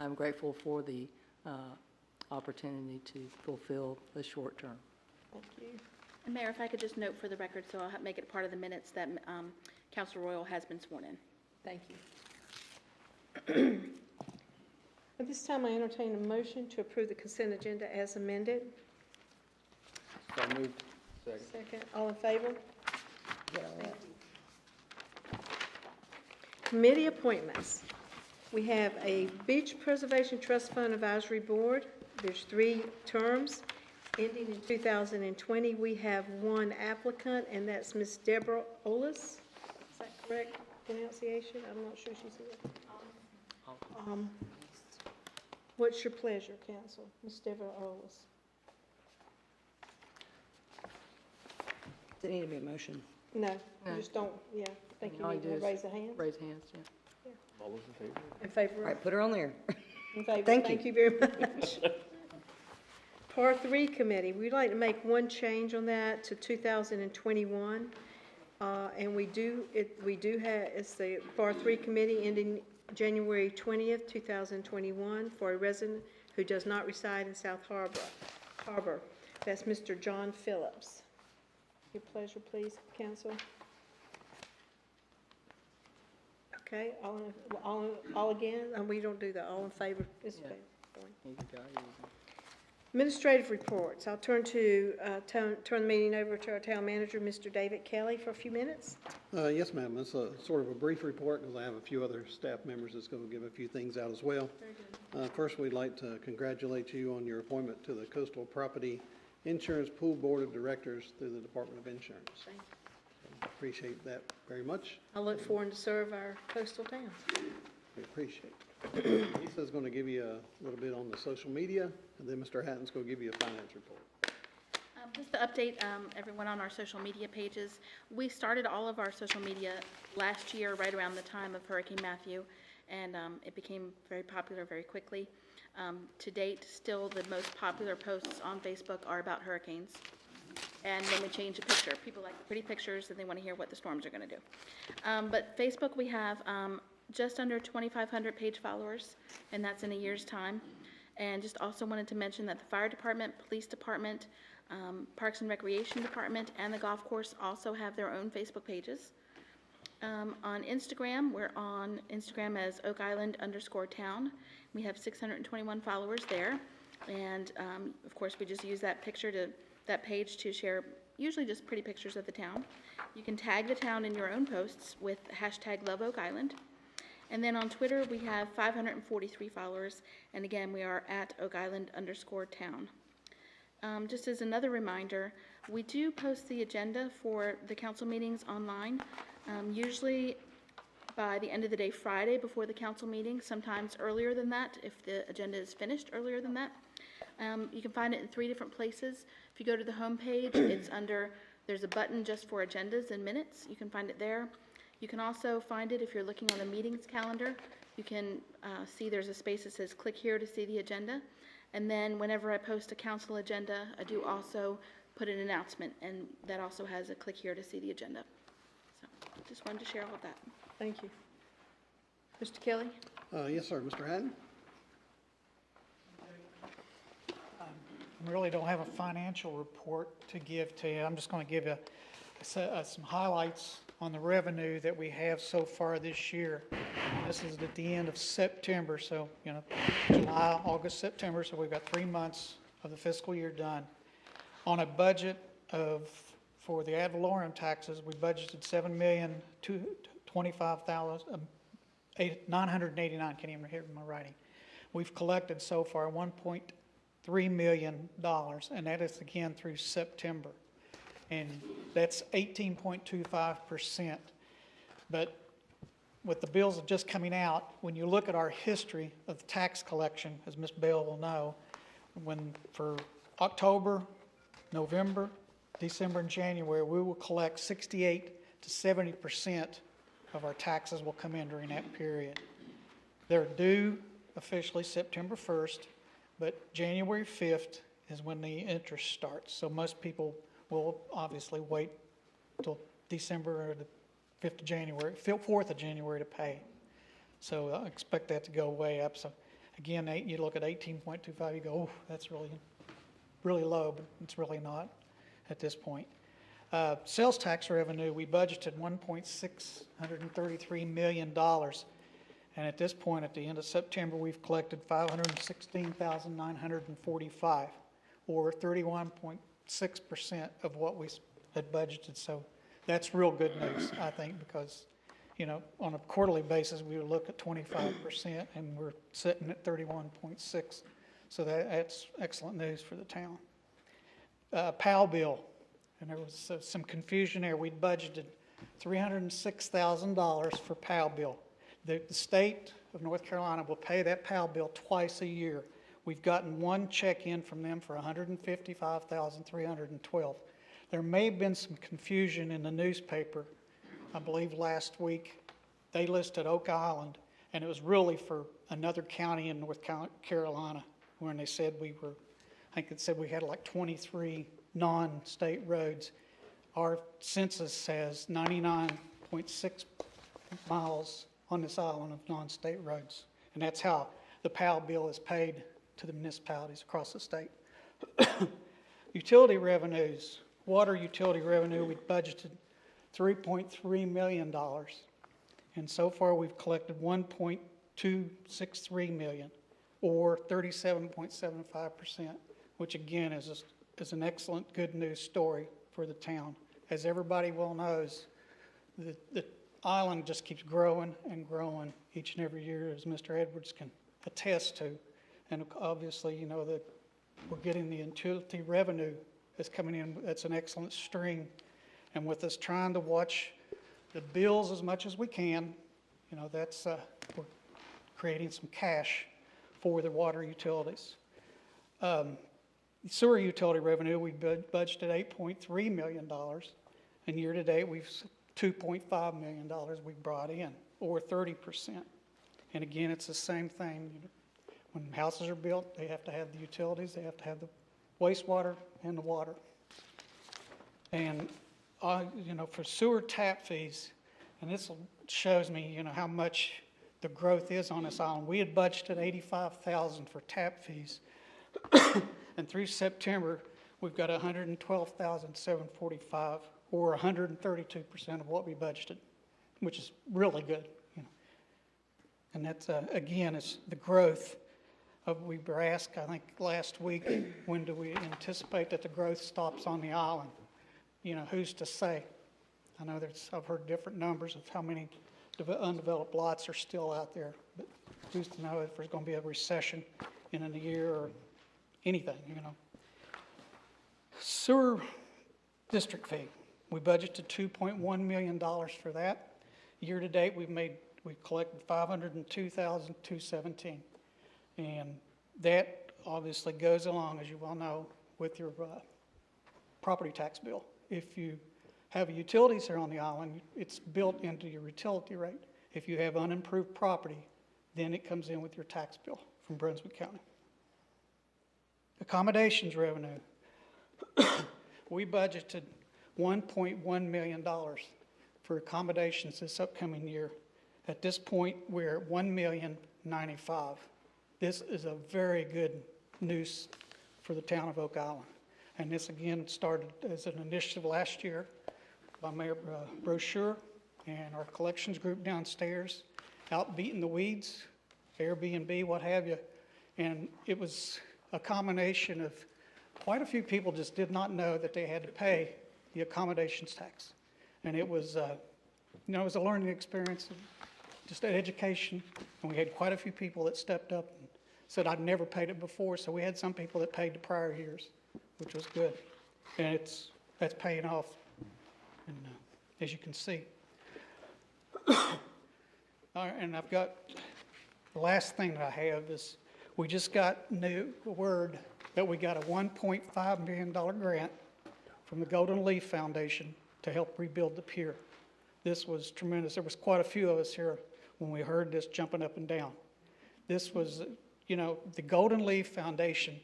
I'm grateful for the opportunity to fulfill the short term. Thank you. And Mayor, if I could just note for the record, so I'll make it part of the minutes that Councilor Royal has been sworn in. Thank you. At this time, I entertain a motion to approve the consent agenda as amended. So moved. Second. All in favor? Committee appointments. We have a Beach Preservation Trust Fund Advisory Board. There's 3 terms. ending in 2020. We have one applicant, and that's Ms. Deborah Olis. Is that correct pronunciation? I'm not sure she's here. What's your pleasure, council? Ms. Deborah Olis. Does it need to be a motion? No, you No. just don't, yeah, I think you All need do to is raise a hand. Raise hands, yeah. All those in favor? In favor All of? right, put her on there. In favor. Thank you. Thank you very much. PAR 3 committee, we'd like to make one change on that to 2021. And we do have, it's the PAR 3 committee ending January 20th, 2021 for a resident who does not reside in South Harbor. That's Mr. John Phillips. Your pleasure, please, council. Okay, all again? We don't do that. All in favor? Ms. Yeah. Bailey. Administrative reports. I'll turn the meeting over to our town manager, Mr. David Kelly, for a few minutes. Yes, ma'am. It's a sort of a brief report because I have a few other staff members that's going to give a few things out as well. First, we'd like to congratulate you on your appointment to the Coastal Property Insurance Pool Board of Directors through the Department of Insurance. Thank you. So, appreciate that very much. I look forward to serve our coastal towns. We appreciate it. Lisa's going to give you a little bit on the social media, and then Mr. Hatton's going to give you a finance report. Just to update everyone on our social media pages, we started all of our social media last year right around the time of Hurricane Matthew, and it became very popular very quickly. To date, still the most popular posts on Facebook are about hurricanes. And then we change a picture. People like the pretty pictures and they want to hear what the storms are going to do. But Facebook, we have just under 2,500 page followers, and that's in a year's time. And just also wanted to mention that the fire department, police department, Parks and Recreation Department, and the golf course also have their own Facebook pages. On Instagram, we're on Instagram as Oak Island_town. We have 621 followers there. And of course, we just use that page to share usually just pretty pictures of the town. You can tag the town in your own posts with hashtag Love Oak Island. And then on Twitter, we have 543 followers. And again, we are at Oak Island_town. Just as another reminder, we do post the agenda for the council meetings online, usually by the end of the day Friday before the council meeting, sometimes earlier than that if the agenda is finished earlier than that. You can find it in 3 different places. If you go to the home page, it's there's a button just for agendas and minutes. You can find it there. You can also find it if you're looking on the meetings calendar. You can see there's a space that says click here to see the agenda. And then whenever I post a council agenda, I do also put an announcement, and that also has a click here to see the agenda. So just wanted to share all of that. Thank you. Mr. Kelly? Yes, sir. Mr. Hatton? I really don't have a financial report to give to you. I'm just going to give you some highlights on the revenue that we have so far this year. This is at the end of September, so, July, August, September, so we've got 3 months of the fiscal year done. On a budget for the ad valorem taxes, we budgeted $7,225,989, can't even hear my writing. We've collected so far $1.3 million, and that is again through September. And that's 18.25%. But with the bills just coming out, when you look at our history of the tax collection, as Ms. Bell will know, for October, November, December, and January, we will collect 68 to 70% of our taxes will come in during that period. They're due officially September 1st, but January 5th is when the interest starts. So most people will obviously wait till December or the 4th of January to pay. So I expect that to go way up. So again, you look at 18.25, you go, oh, that's really low, but it's really not at this point. Sales tax revenue, we budgeted $1.633 million. And at this point, at the end of September, we've collected $516,945, or 31.6% of what we had budgeted. So that's real good news, I think, because, on a quarterly basis, we would look at 25%, and we're sitting at 31.6. So that's excellent news for the town. PAL bill, and there was some confusion there. We'd budgeted $306,000 for PAL bill. The state of North Carolina will pay that PAL bill twice a year. We've gotten one check in from them for $155,312. There may have been some confusion in the newspaper. I believe last week they listed Oak Island, and it was really for another county in North Carolina, when they said I think it said we had like 23 non-state roads. Our census says 99.6 miles on this island of non-state roads. And that's how the PAL bill is paid to the municipalities across the state. Utility revenues, water utility revenue, we budgeted $3.3 million. And so far we've collected $1.263 million, or 37.75%, which again is an excellent good news story for the town. As everybody well knows, the island just keeps growing and growing each and every year, as Mr. Edwards can attest to. And obviously, you know, that we're getting the utility revenue that's coming in. That's an excellent stream. And with us trying to watch the bills as much as we can, you know, that's we're creating some cash for the water utilities. Sewer utility revenue, we budgeted $8.3 million, and year to date we've $2.5 million we brought in, or 30%. And again, it's the same thing. When houses are built, they have to have the utilities, they have to have the wastewater and the water. And you know, for sewer tap fees, and this shows me, you know, how much the growth is on this island. We had budgeted $85,000 for tap fees, and through September, we've got $112,745, or 132% of what we budgeted, which is really good. You know. And that's again, it's the growth of. We were asked, I think, last week, when do we anticipate that the growth stops on the island? You know, who's to say? I know I've heard different numbers of how many undeveloped lots are still out there, but who's to know if there's going to be a recession in a year or anything, you know. Sewer district fee, we budgeted $2.1 million for that. Year to date, we've collected $502,217, and that obviously goes along, as you well know, with your property tax bill. If you have utilities here on the island, it's built into your utility rate. If you have unimproved property, then it comes in with your tax bill from Brunswick County. Accommodations revenue. We budgeted $1.1 million for accommodations this upcoming year. At this point, we're at $1,095,000. This is a very good news for the town of Oak Island. And this again started as an initiative last year by Mayor Brochure and our collections group downstairs, out beating the weeds, Airbnb, what have you. And it was a combination of quite a few people just did not know that they had to pay the accommodations tax. And it was, you know, it was a learning experience, just an education. And we had quite a few people that stepped up and said, I'd never paid it before. So we had some people that paid the prior years, which was good. And that's paying off, and as you can see. And I've got, the last thing that I have is, we just got word that we got a $1.5 million grant from the Golden Leaf Foundation to help rebuild the pier. This was tremendous. There was quite a few of us here when we heard this jumping up and down. This was, you know, the Golden Leaf Foundation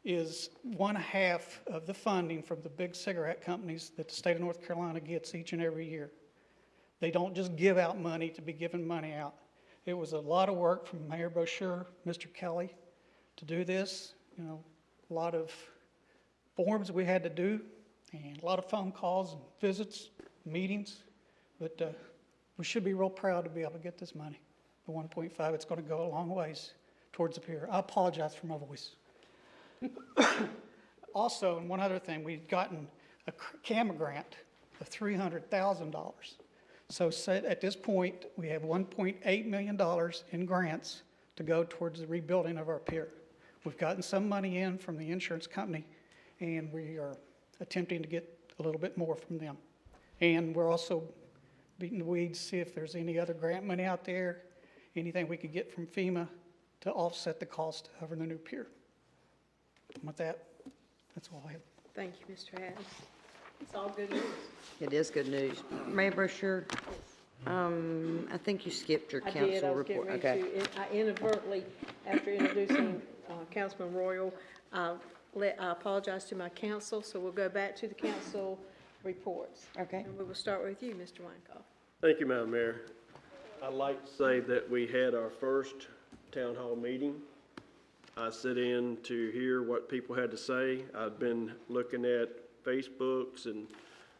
is 1/2 of the funding from the big cigarette companies that the state of North Carolina gets each and every year. They don't just give out money to be giving money out. It was a lot of work from Mayor Brochure, Mr. Kelly, to do this. You know, a lot of forms we had to do, and a lot of phone calls and visits, meetings. But we should be real proud to be able to get this money. The 1.5, it's going to go a long ways towards the pier. I apologize for my voice. Also, and one other thing, we've gotten a CAMA grant of $300,000. So at this point, we have $1.8 million in grants to go towards the rebuilding of our pier. We've gotten some money in from the insurance company, and we are attempting to get a little bit more from them. And we're also beating the weeds, see if there's any other grant money out there, anything we could get from FEMA to offset the cost of the new pier. With that, that's all I have. Thank you, Mr. Adams. It's all good news. It is good news. Mayor Brochure, I think you skipped your I did, I council was getting report. ready Okay. to, I inadvertently, after introducing Councilman Royal, I apologize to my council, so we'll go back to the council reports. Okay. And we will start with you, Mr. Weinkoff. Thank you, Madam Mayor. I'd like to say that we had our first town hall meeting. I sit in to hear what people had to say. I've been looking at Facebooks and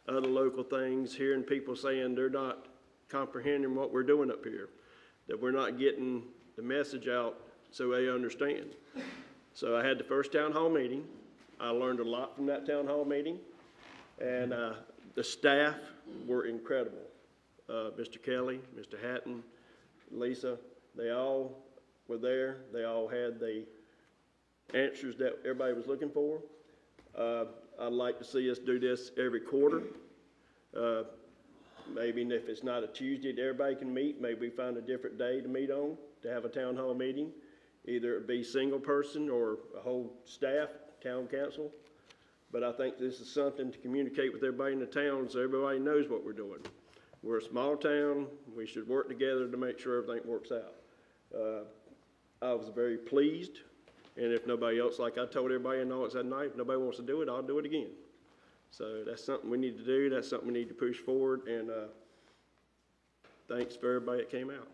other local things, hearing people saying they're not comprehending what we're doing up here, that we're not getting the message out so they understand. So I had the first town hall meeting. I learned a lot from that town hall meeting, and the staff were incredible. Mr. Kelly, Mr. Hatton, Lisa, they all were there. They all had the answers that everybody was looking for. I'd like to see us do this every quarter. Maybe if it's not a Tuesday that everybody can meet, maybe we find a different day to meet on, to have a town hall meeting. Either it be single person or a whole staff, town council. But I think this is something to communicate with everybody in the town so everybody knows what we're doing. We're a small town. We should work together to make sure everything works out. I was very pleased. And if nobody else, like I told everybody in August that night, if nobody wants to do it, I'll do it again. So that's something we need to do. That's something we need to push forward. And thanks for everybody that came out.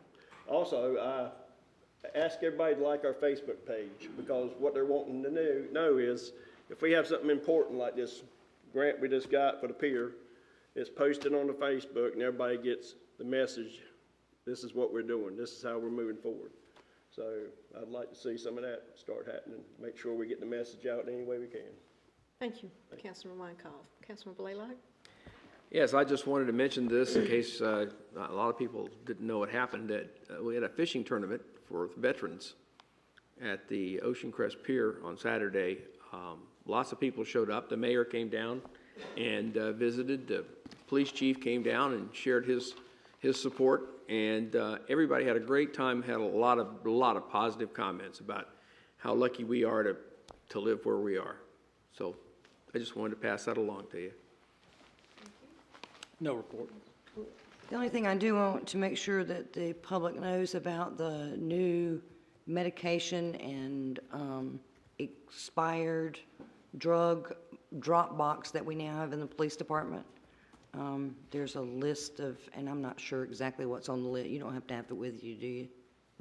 Also, I ask everybody to like our Facebook page, because what they're wanting to know is if we have something important like this grant we just got for the pier, it's posted on the Facebook and everybody gets the message. This is what we're doing. This is how we're moving forward. So I'd like to see some of that start happening, make sure we get the message out any way we can. Thank you, Councilman Weinkoff. Councilman Blaylock? Yes, I just wanted to mention this in case a lot of people didn't know what happened. That we had a fishing tournament for veterans at the Ocean Crest Pier on Saturday. Lots of people showed up. The mayor came down and visited. The police chief came down and shared his support, and everybody had a great time. Had a lot of positive comments about how lucky we are to live where we are. So I just wanted to pass that along to you. No report. The only thing I do want to make sure that the public knows about the new medication and expired drug drop box that we now have in the police department. There's a list of, and I'm not sure exactly what's on the list. You don't have to have it with you, do you,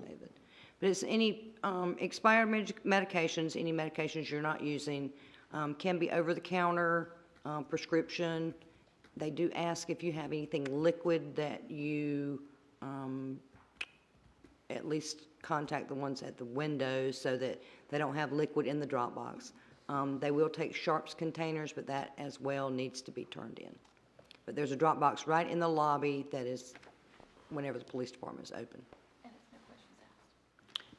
David? But it's any expired medications, any medications you're not using, can be over-the-counter, prescription. They do ask if you have anything liquid that you at least contact the ones at the windows so that they don't have liquid in the drop box. They will take Sharps containers, but that as well needs to be turned in. But there's a drop box right in the lobby that is whenever the police department is open. And it's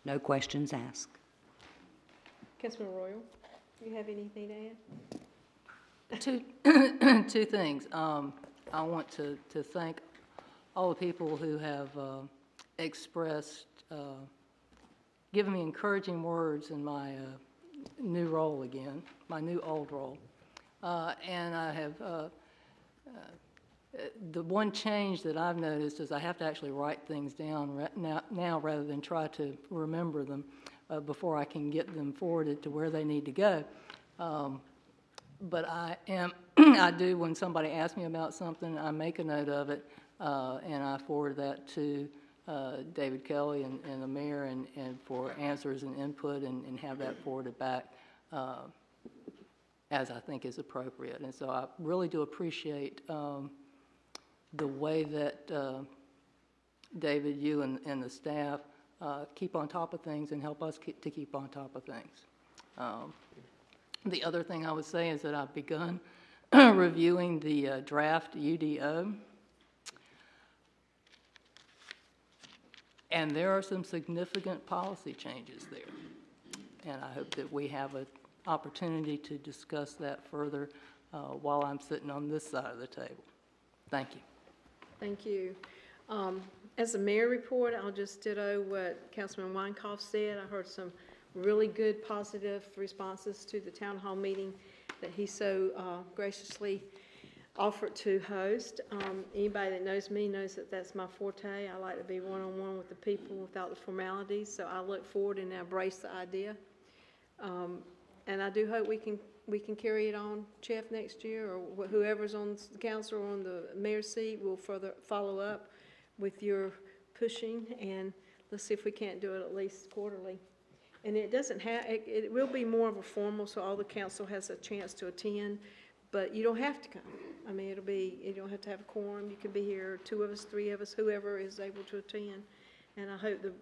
No questions asked. Councilman Royal, do you have anything to add? Two things. I want to thank all the people who have expressed, given me encouraging words in my new role again, my new old role. And I have, the one change that I've noticed is I have to actually write things down now rather than try to remember them before I can get them forwarded to where they need to go. But I do, when somebody asks me about something, I make a note of it, and I forward that to David Kelly and the mayor and for answers and input and have that forwarded back as I think is appropriate. And so I really do appreciate the way that David, you and the staff keep on top of things and help us to keep on top of things. The other thing I would say is that I've begun reviewing the draft UDO. And there are some significant policy changes there. And I hope that we have an opportunity to discuss that further while I'm sitting on this side of the table. Thank you. Thank you. As a mayor report, I'll just ditto what Councilman Weinkoff said. I heard some really good positive responses to the town hall meeting that he so graciously offered to host. Anybody that knows me knows that that's my forte. I like to be one-on-one with the people without the formalities, so I look forward and embrace the idea. And I do hope we can carry it on, Jeff, next year, or whoever's on the council or on the mayor's seat will further follow up with your pushing, and let's see if we can't do it at least quarterly. And it doesn't have, it will be more of a formal, so all the council has a chance to attend, but you don't have to come. I mean, you don't have to have a quorum. You can be here, 2 of us, 3 of us, whoever is able to attend. And I hope the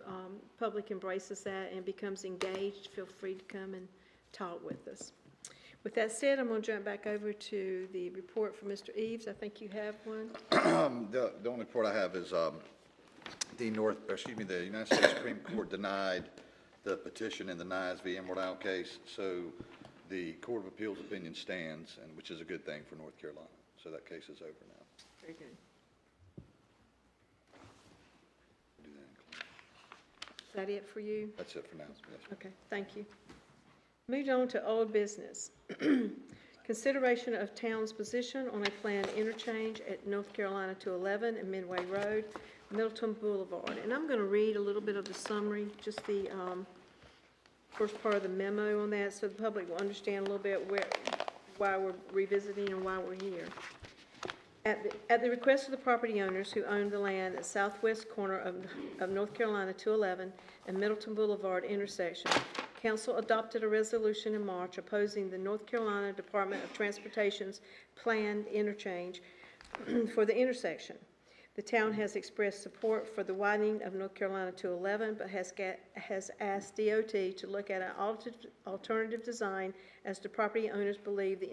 public embraces that and becomes engaged. Feel free to come and talk with us. With that said, I'm going to jump back over to the report from Mr. Eves. I think you have one. The only report I have is the United States Supreme Court denied the petition in the Nyes v. Emerald Isle case. So the Court of Appeals opinion stands, and which is a good thing for North Carolina. So that case is over now. Very good. Is that it for you? That's it for now. Yes. Okay, thank you. Moved on to old business. Consideration of town's position on a planned interchange at North Carolina 211 and Midway Road, Middleton Boulevard. And I'm going to read a little bit of the summary, just the first part of the memo on that, so the public will understand a little bit why we're revisiting and why we're here. At the request of the property owners who own the land at southwest corner of North Carolina 211 and Middleton Boulevard intersection, Council adopted a resolution in March opposing the North Carolina Department of Transportation's planned interchange for the intersection. The town has expressed support for the widening of North Carolina 211, but has asked DOT to look at an alternative design as the property owners believe the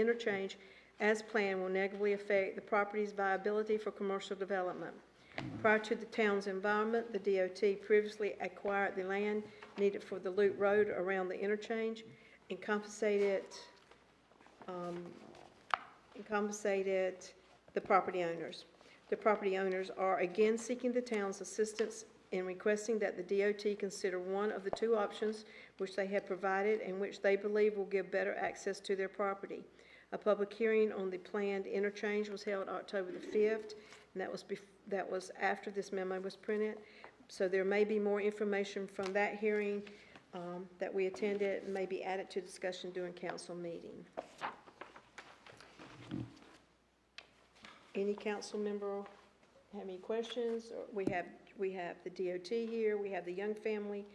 interchange as planned will negatively affect the property's viability for commercial development. Prior to the town's involvement, the DOT previously acquired the land needed for the loop road around the interchange and compensated the property owners. The property owners are again seeking the town's assistance in requesting that the DOT consider one of the 2 options which they have provided and which they believe will give better access to their property. A public hearing on the planned interchange was held October the 5th, and that was after this memo was printed. So there may be more information from that hearing that we attended and may be added to discussion during council meeting. Any council member have any questions? Or we have the DOT here. We have the Young family.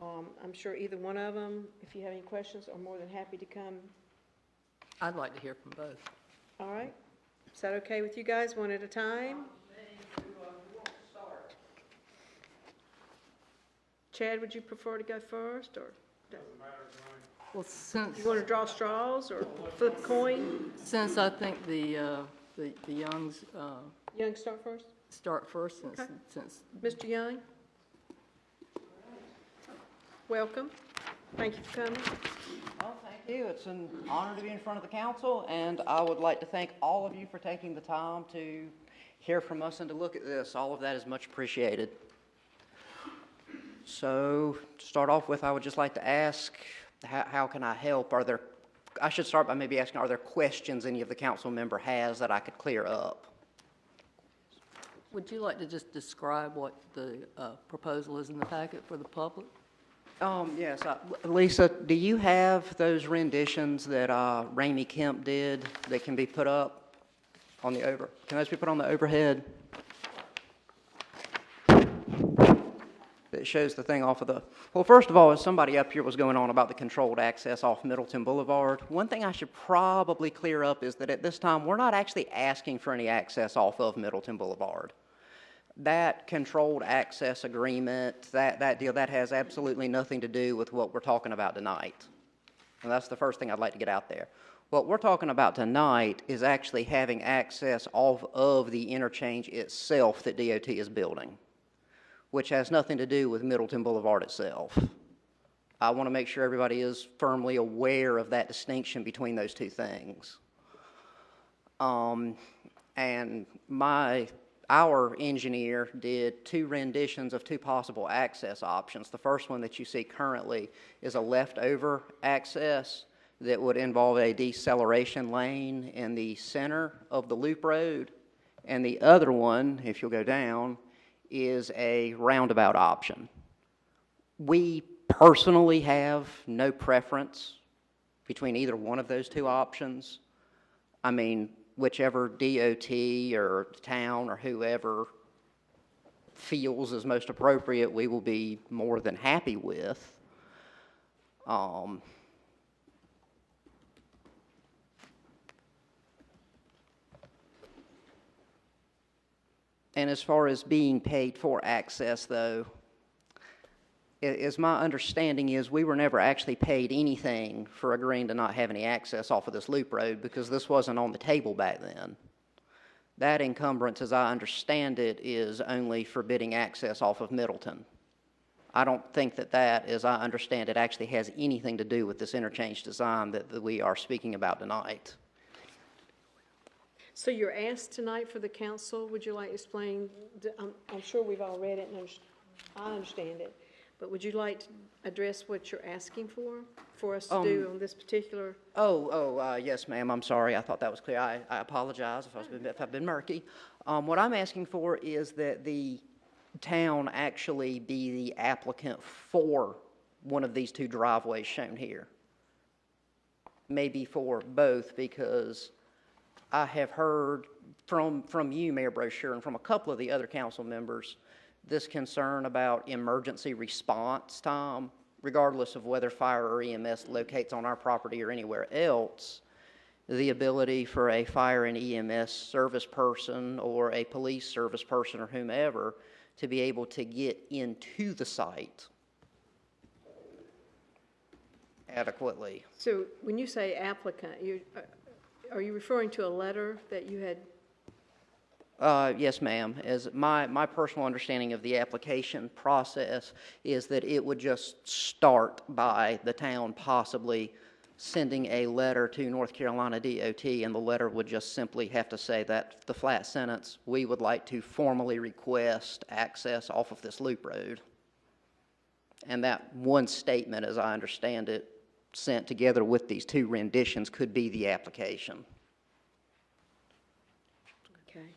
I'm sure either one of them, if you have any questions, are more than happy to come. I'd like to hear from both. All right. Is that okay with you guys, one at a time? Chad, would you prefer to go first, or? Well, since You want to draw straws or flip a coin? since I think the Youngs Young, start first. start first, Okay. since Mr. Young? Welcome. Thank you for coming. Well, thank you. It's an honor to be in front of the council, and I would like to thank all of you for taking the time to hear from us and to look at this. All of that is much appreciated. So, to start off with, I would just like to ask, how can I help? I should start by maybe asking, are there questions any of the council member has that I could clear up? would you like to just describe what the proposal is in the packet for the public? Yes. Lisa, do you have those renditions that Ramey Kemp did that can be put up on the can those be put on the overhead? That shows the thing off of the, well, first of all, as somebody up here was going on about the controlled access off Middleton Boulevard, one thing I should probably clear up is that at this time, we're not actually asking for any access off of Middleton Boulevard. That controlled access agreement, that deal, that has absolutely nothing to do with what we're talking about tonight. And that's the first thing I'd like to get out there. What we're talking about tonight is actually having access off of the interchange itself that DOT is building, which has nothing to do with Middleton Boulevard itself. I want to make sure everybody is firmly aware of that distinction between those two things. And our engineer did 2 renditions of 2 possible access options. The first one that you see currently is a leftover access that would involve a deceleration lane in the center of the loop road. And the other one, if you'll go down, is a roundabout option. We personally have no preference between either one of those 2 options. I mean, whichever DOT or town or whoever feels is most appropriate, we will be more than happy with. And as far as being paid for access, though, as my understanding is, we were never actually paid anything for agreeing to not have any access off of this loop road because this wasn't on the table back then. That encumbrance, as I understand it, is only forbidding access off of Middleton. I don't think that that, as I understand it, actually has anything to do with this interchange design that we are speaking about tonight. So you're asked tonight for the council, would you like to explain, I'm sure we've all read it and I understand it, but would you like to address what you're asking for us to do on this particular? Yes, ma'am, I'm sorry, I thought that was clear. I apologize if I've been murky. What I'm asking for is that the town actually be the applicant for one of these 2 driveways shown here. Maybe for both, because I have heard from you, Mayor Brochure, and from a couple of the other council members, this concern about emergency response time, regardless of whether fire or EMS locates on our property or anywhere else, the ability for a fire and EMS service person or a police service person or whomever to be able to get into the site adequately. So when you say applicant, are you referring to a letter that you had? Yes, ma'am. As my personal understanding of the application process is that it would just start by the town possibly sending a letter to North Carolina DOT, and the letter would just simply have to say that the flat sentence, we would like to formally request access off of this loop road. And that one statement, as I understand it, sent together with these 2 renditions could be the application. Okay.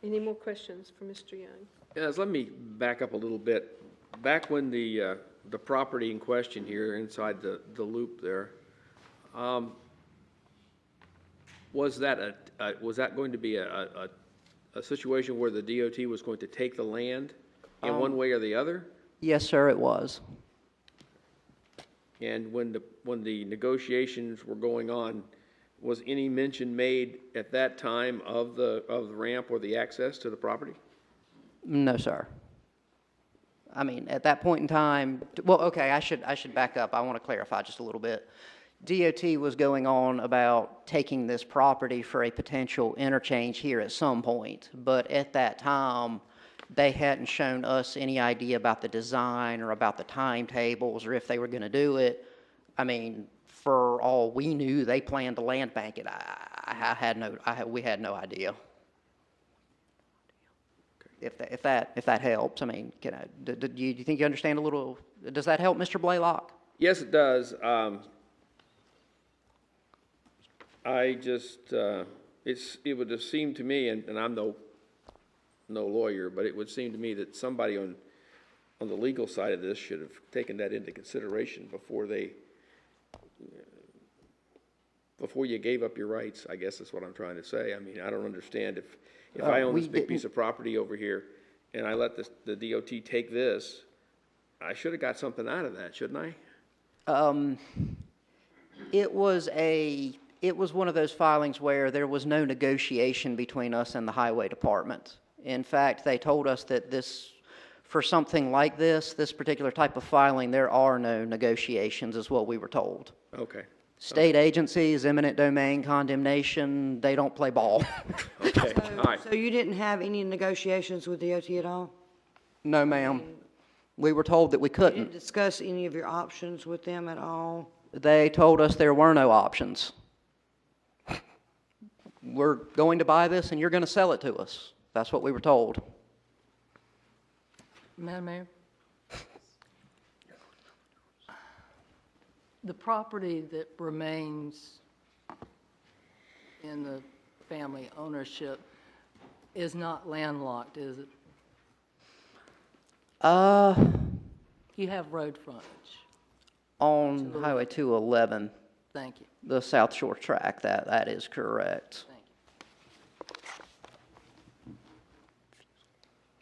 Any more questions for Mr. Young? Yes, let me back up a little bit. Back when the property in question here inside the loop there, was that going to be a situation where the DOT was going to take the land in one way or the other? Yes, sir, it was. And when the negotiations were going on, was any mention made at that time of the ramp or the access to the property? No, sir. I mean, at that point in time, well, okay, I should back up. I want to clarify just a little bit. DOT was going on about taking this property for a potential interchange here at some point, but at that time, they hadn't shown us any idea about the design or about the timetables or if they were going to do it. I mean, for all we knew, they planned to land bank it. We had no idea. If that helps, I mean, do you think you understand a little? Does that help, Mr. Blaylock? Yes, it does. I just it would have seemed to me, and I'm no lawyer, but it would seem to me that somebody on the legal side of this should have taken that into consideration before you gave up your rights, I guess that's what I'm trying to say. I mean, I don't understand if I own this big piece of property over here and I let the DOT take this, I should have got something out of that, shouldn't I? It was one of those filings where there was no negotiation between us and the highway department. In fact, they told us that for something like this particular type of filing, there are no negotiations, is what we were told. Okay. State agencies, eminent domain, condemnation, they don't play ball. Okay, all right. So you didn't have any negotiations with DOT at all? No, ma'am. We were told that we You couldn't. didn't discuss any of your options with them at all? They told us there were no options. We're going to buy this and you're going to sell it to us. That's what we were told. Madam Mayor? The property that remains in the family ownership is not landlocked, is it? You have road frontage. On Highway 211, Thank you. the South Shore track, that is correct.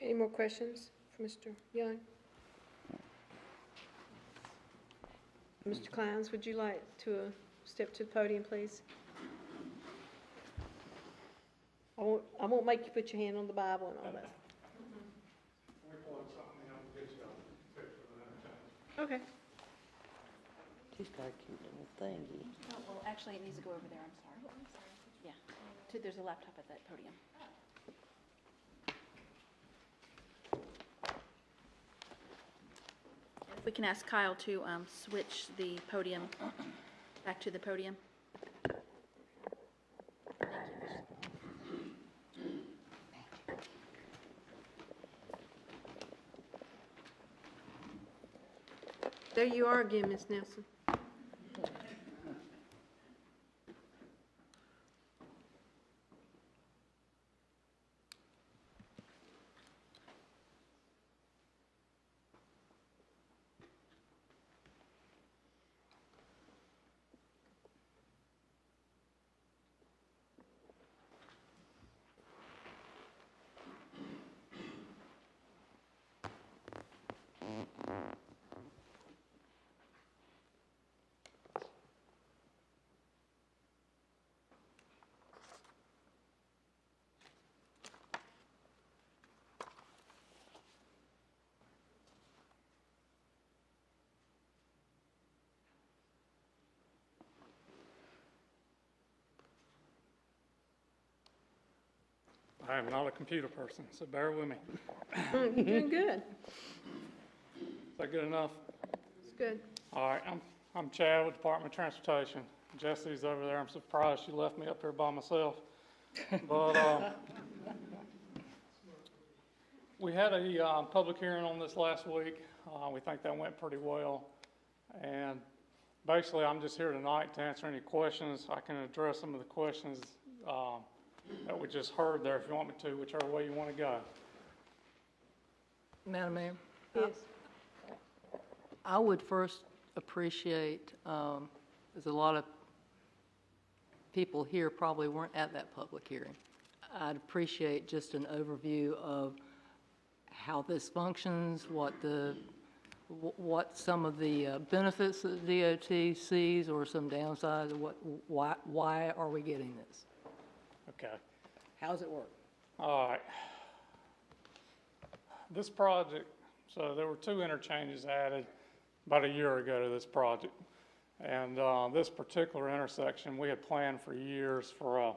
Any more questions for Mr. Young? Mr. Clowns, would you like to step to the podium, please? I won't make you put your hand on the Bible and all that. Okay. She's got a cute little thingy. Oh, well, actually, it needs to go over there, I'm sorry. Yeah, there's a laptop at that podium. If we can ask Kyle to switch the podium back to the podium. There you are again, Ms. Nelson. I am not a computer person, so bear with me. You're doing good. Is that good enough? It's good. All right, I'm Chad with Department of Transportation. Jesse's over there. I'm surprised she left me up here by myself. But we had a public hearing on this last week. We think that went pretty well. And basically, I'm just here tonight to answer any questions. I can address some of the questions that we just heard there if you want me to, whichever way you want to go. Madam Mayor? Yes. I would first appreciate, there's a lot of people here probably weren't at that public hearing. I'd appreciate just an overview of how this functions, what some of the benefits that the DOT sees or some downsides, why are we getting this? Okay. How does it work? All right. This project, so there were 2 interchanges added about a year ago to this project. And this particular intersection, we had planned for years for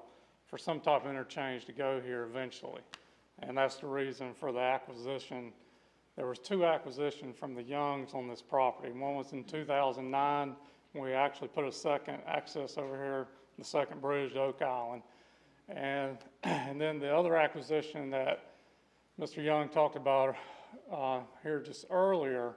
some type of interchange to go here eventually. And that's the reason for the acquisition. There was 2 acquisitions from the Youngs on this property. One was in 2009, when we actually put a second access over here, the second bridge to Oak Island. And then the other acquisition that Mr. Young talked about here just earlier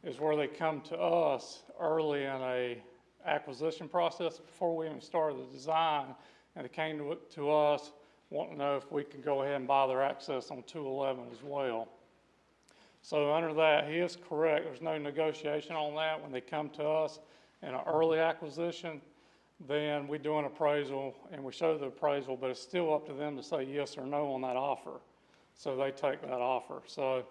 is where they come to us early in a acquisition process before we even started the design, and they came to us wanting to know if we could go ahead and buy their access on 211 as well. So under that, he is correct. There's no negotiation on that. When they come to us in an early acquisition, then we do an appraisal and we show the appraisal, but it's still up to them to say yes or no on that offer. So they take that offer. So,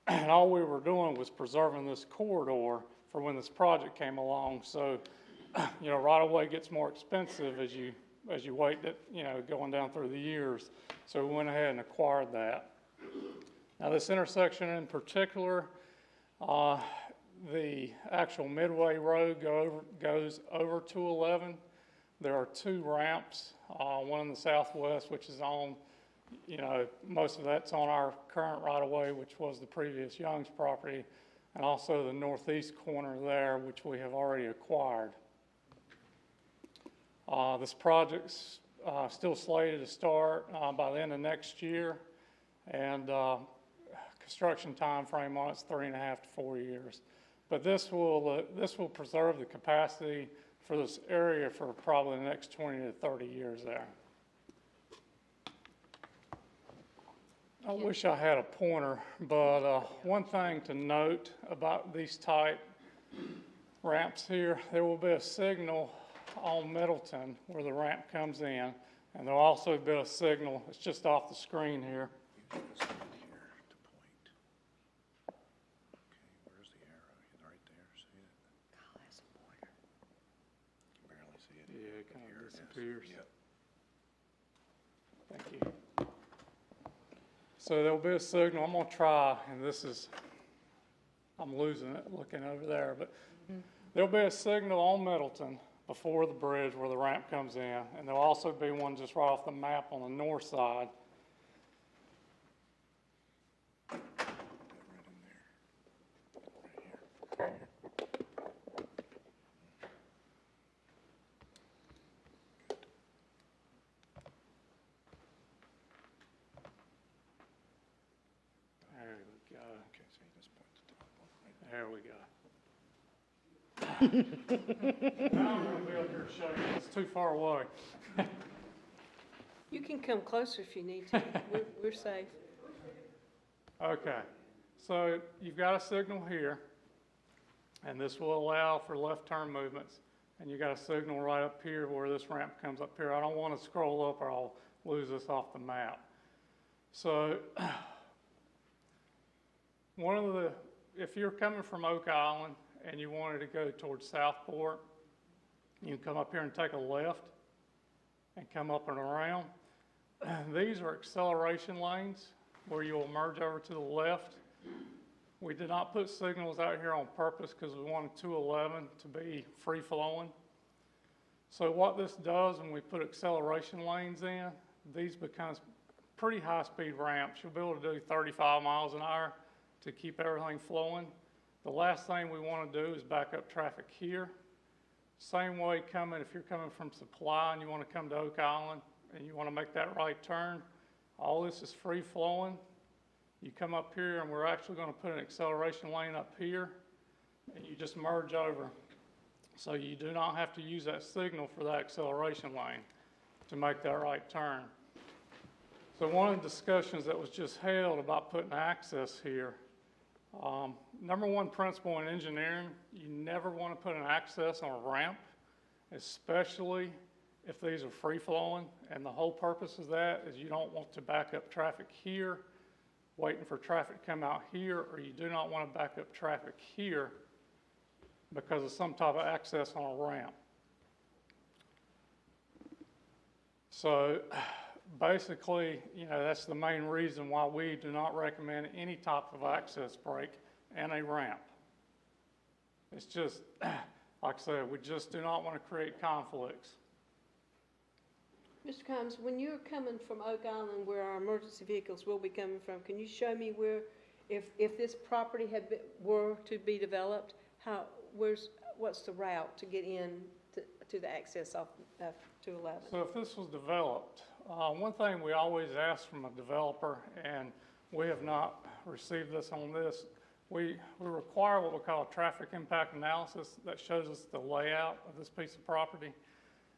and all we were doing was preserving this corridor for when this project came along. So, you know, right away gets more expensive as you wait, going down through the years. So we went ahead and acquired that. Now this intersection in particular, the actual Midway Road goes over 211. There are 2 ramps, one in the southwest, which is on, most of that's on our current right-of-way, which was the previous Young's property. and also the northeast corner there, which we have already acquired. This project's still slated to start by the end of next year, and construction time frame on it's 3.5 to 4 years. But this will preserve the capacity for this area for probably the next 20 to 30 years there. I wish I had a pointer, but one thing to note about these type ramps here, there will be a signal on Middleton where the ramp comes in, and there'll also be a signal, it's just off the screen here. Yeah, it kind of disappears. Thank you. So there'll be a signal. I'm going to try, and I'm losing it looking over there, but there'll be a signal on Middleton before the bridge where the ramp comes in, and there'll also be one just right off the map on the north side. There we go. Now I'm going to be up here showing you. It's too far away. You can come closer if you need to. We're safe. Okay, so you've got a signal here, and this will allow for left turn movements. And you got a signal right up here where this ramp comes up here. I don't want to scroll up or I'll lose this off the map. So if you're coming from Oak Island and you wanted to go towards Southport, you can come up here and take a left and come up and around. These are acceleration lanes where you'll merge over to the left. We did not put signals out here on purpose because we wanted 211 to be free flowing. So what this does when we put acceleration lanes in, these becomes pretty high speed ramps. You'll be able to do 35 miles an hour to keep everything flowing. The last thing we want to do is back up traffic here. Same way if you're coming from Supply and you want to come to Oak Island and you want to make that right turn, all this is free flowing. You come up here and we're actually going to put an acceleration lane up here and you just merge over. So you do not have to use that signal for that acceleration lane to make that right turn. So one of the discussions that was just held about putting access here, number one principle in engineering, you never want to put an access on a ramp, especially if these are free flowing. And the whole purpose of that is you don't want to back up traffic here, waiting for traffic to come out here, or you do not want to back up traffic here because of some type of access on a ramp. So basically, that's the main reason why we do not recommend any type of access break and a ramp. It's just, like I said, we just do not want to create conflicts. Mr. Combs, when you're coming from Oak Island where our emergency vehicles will be coming from, can you show me where, if this property were to be developed, what's the route to get in to the access off 211? So if this was developed, one thing we always ask from a developer, and we have not received this on this, we require what we call a traffic impact analysis that shows us the layout of this piece of property,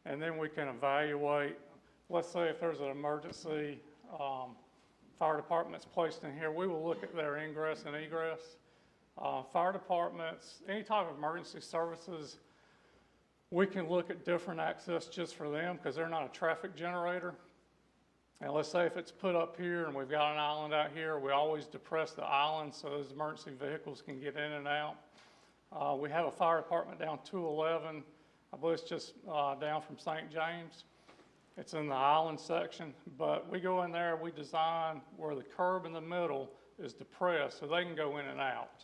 and then we can evaluate. Let's say if there's an emergency fire department's placed in here, we will look at their ingress and egress. Fire departments, any type of emergency services, we can look at different access just for them because they're not a traffic generator. And let's say if it's put up here and we've got an island out here, we always depress the island so those emergency vehicles can get in and out. We have a fire department down 211. I believe it's just down from St. James. It's in the island section, but we go in there, we design where the curb in the middle is depressed so they can go in and out.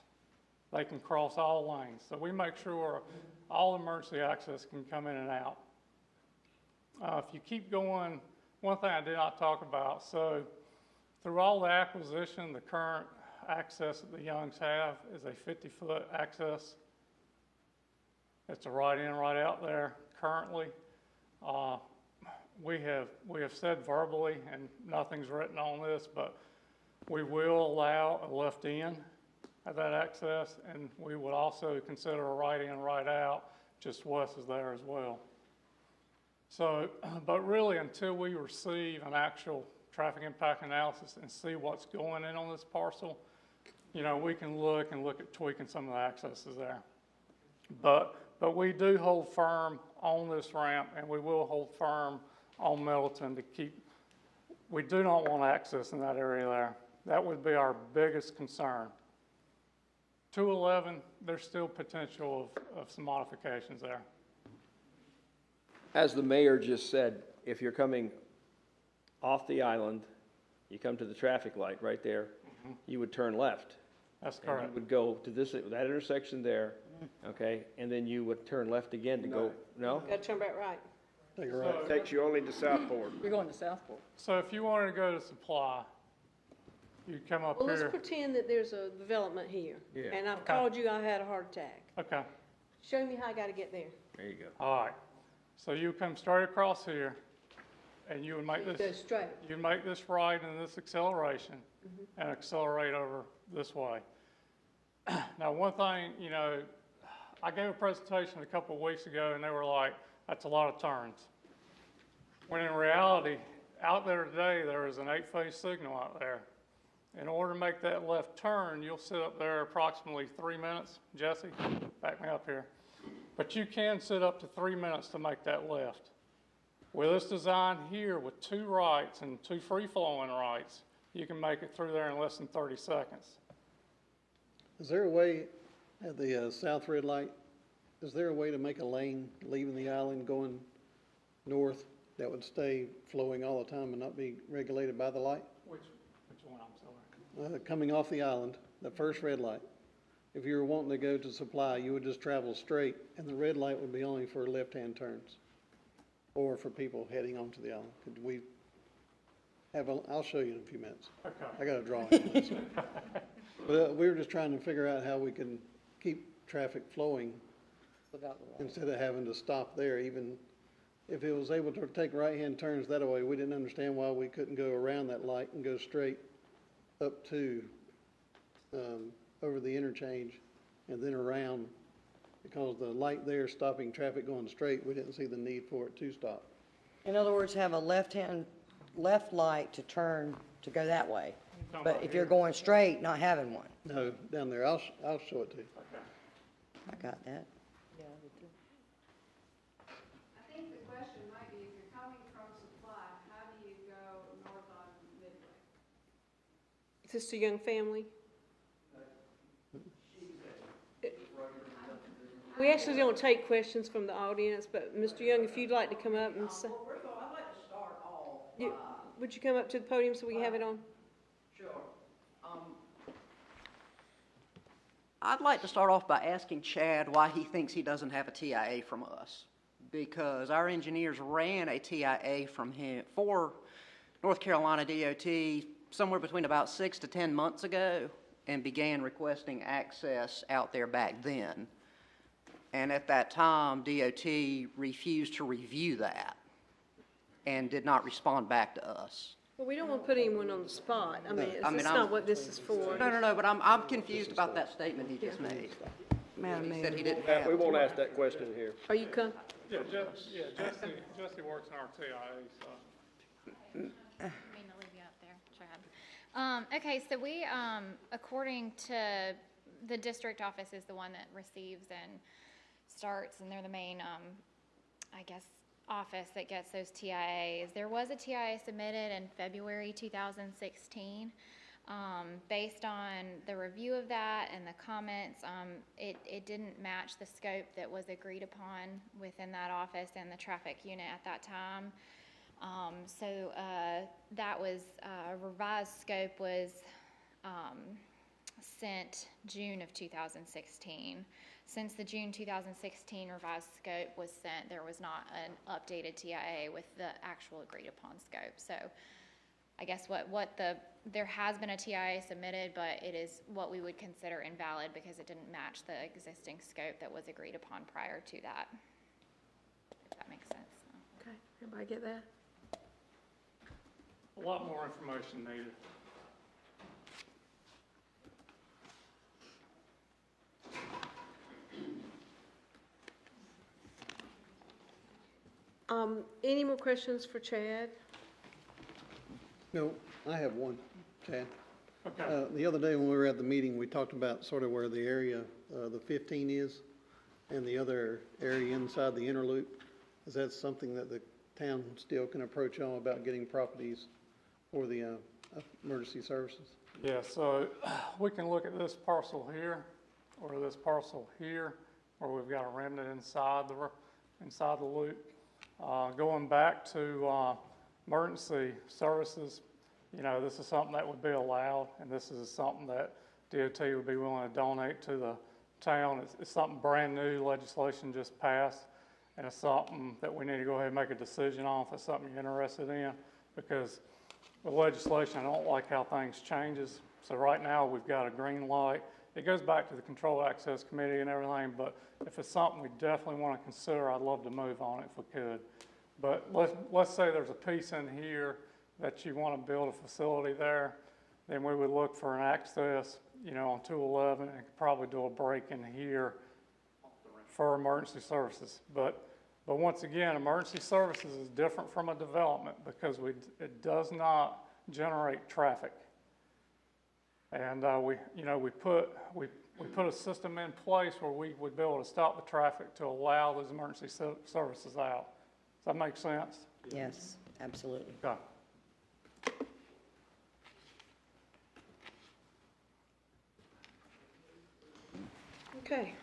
They can cross all lanes. So we make sure all emergency access can come in and out. If you keep going, one thing I did not talk about, so through all the acquisition, the current access that the Youngs have is a 50-foot access. It's a right in, right out there currently. We have said verbally, and nothing's written on this, but we will allow a left in of that access, and we would also consider a right in, right out, just west is there as well. So, but really, until we receive an actual traffic impact analysis and see what's going in on this parcel, you know, we can look at tweaking some of the accesses there. But we do hold firm on this ramp, and we will hold firm on Middleton to keep, we do not want access in that area there. That would be our biggest concern. 211, there's still potential of some modifications there. As the mayor just said, if you're coming off the island, you come to the traffic light right there, you would turn left. That's And correct. you would go to that intersection there, okay, and then you would turn left again to go, no? Gotta turn back right. Take a right. Takes you only to Southport. You're going to Southport. So if you wanted to go to Supply, you'd come up Well, let's here. pretend that there's a development here. Yeah. And I've Okay. called you, I had a heart attack. Okay. Show me how I gotta get there. There you go. All right. So you come straight across here, and you would make Go this, straight. you make this right in this acceleration and accelerate over this way. Now, one thing, you know, I gave a presentation a couple of weeks ago, and they were like, that's a lot of turns. When in reality, out there today, there is an 8-phase signal out there. In order to make that left turn, you'll sit up there approximately 3 minutes. Jesse, back me up here. But you can sit up to 3 minutes to make that left. With this design here, with 2 rights and 2 free-flowing rights, you can make it through there in less than 30 seconds. Is there a way, at the south red light, is there a way to make a lane leaving the island going north that would stay flowing all the time and not be regulated by the light? Which one, I'm sorry? Coming off the island, the first red light. If you were wanting to go to Supply, you would just travel straight, and the red light would be only for left-hand turns or for people heading onto the island. Could we have I'll show you in a few minutes. Okay. I got a drawing. But we were just trying to figure out how we can keep traffic flowing instead of having to stop there. Even if it was able to take right-hand turns that way, we didn't understand why we couldn't go around that light and go straight up to over the interchange and then around, because the light there stopping traffic going straight, we didn't see the need for it to stop. In other words, have a left light to turn to go that way. But if you're going straight, not having one. No, down there, I'll show it to you. I got that. I think the question might be, if you're coming from Supply, how do you go north on Midway? Is this a young family? We actually don't take questions from the audience, but Mr. Young, if you'd like to come up and say. Well, first of all, I'd like to start off. Would you come up to the podium so we can have it on? Sure. I'd like to start off by asking Chad why he thinks he doesn't have a TIA from us. Because our engineers ran a TIA from him for North Carolina DOT somewhere between about 6 to 10 months ago and began requesting access out there back then. And at that time, DOT refused to review that and did not respond back to us. Well, we don't want to put anyone on the spot. I mean, that's not what this is for. No, but I'm confused about that statement he just made. He said he didn't have. We won't ask that question here. Are you come? Yeah, Jesse works in our TIA, so. I mean to leave you up there, Chad. Okay, so we, according to the district office is the one that receives and starts, and they're the main, I guess, office that gets those TIAs. There was a TIA submitted in February 2016. Based on the review of that and the comments, it didn't match the scope that was agreed upon within that office and the traffic unit at that time. So that was, revised scope was sent June of 2016. Since the June 2016 revised scope was sent, there was not an updated TIA with the actual agreed upon scope. So I guess there has been a TIA submitted, but it is what we would consider invalid because it didn't match the existing scope that was agreed upon prior to that. If that makes sense. Okay, everybody get that? A lot more information needed. Any more questions for Chad? No, I have one, Chad. Okay. The other day when we were at the meeting, we talked about sort of where the area, the 15 is, and the other area inside the inner loop. Is that something that the town still can approach y'all about getting properties for the emergency services? Yeah, so we can look at this parcel here, or this parcel here, where we've got a remnant inside the loop. Going back to emergency services, you know, this is something that would be allowed, and this is something that DOT would be willing to donate to the town. It's something brand new, legislation just passed, and it's something that we need to go ahead and make a decision on if it's something you're interested in, because with legislation, I don't like how things changes. So right now, we've got a green light. It goes back to the Control Access Committee and everything, but if it's something we definitely want to consider, I'd love to move on it if we could. But let's say there's a piece in here that you want to build a facility there, then we would look for an access, you know, on 211, and could probably do a break in here for emergency services. But once again, emergency services is different from a development because it does not generate traffic. And we put a system in place where we would be able to stop the traffic to allow those emergency services out. Does that make sense? Yes, absolutely. Okay. Okay.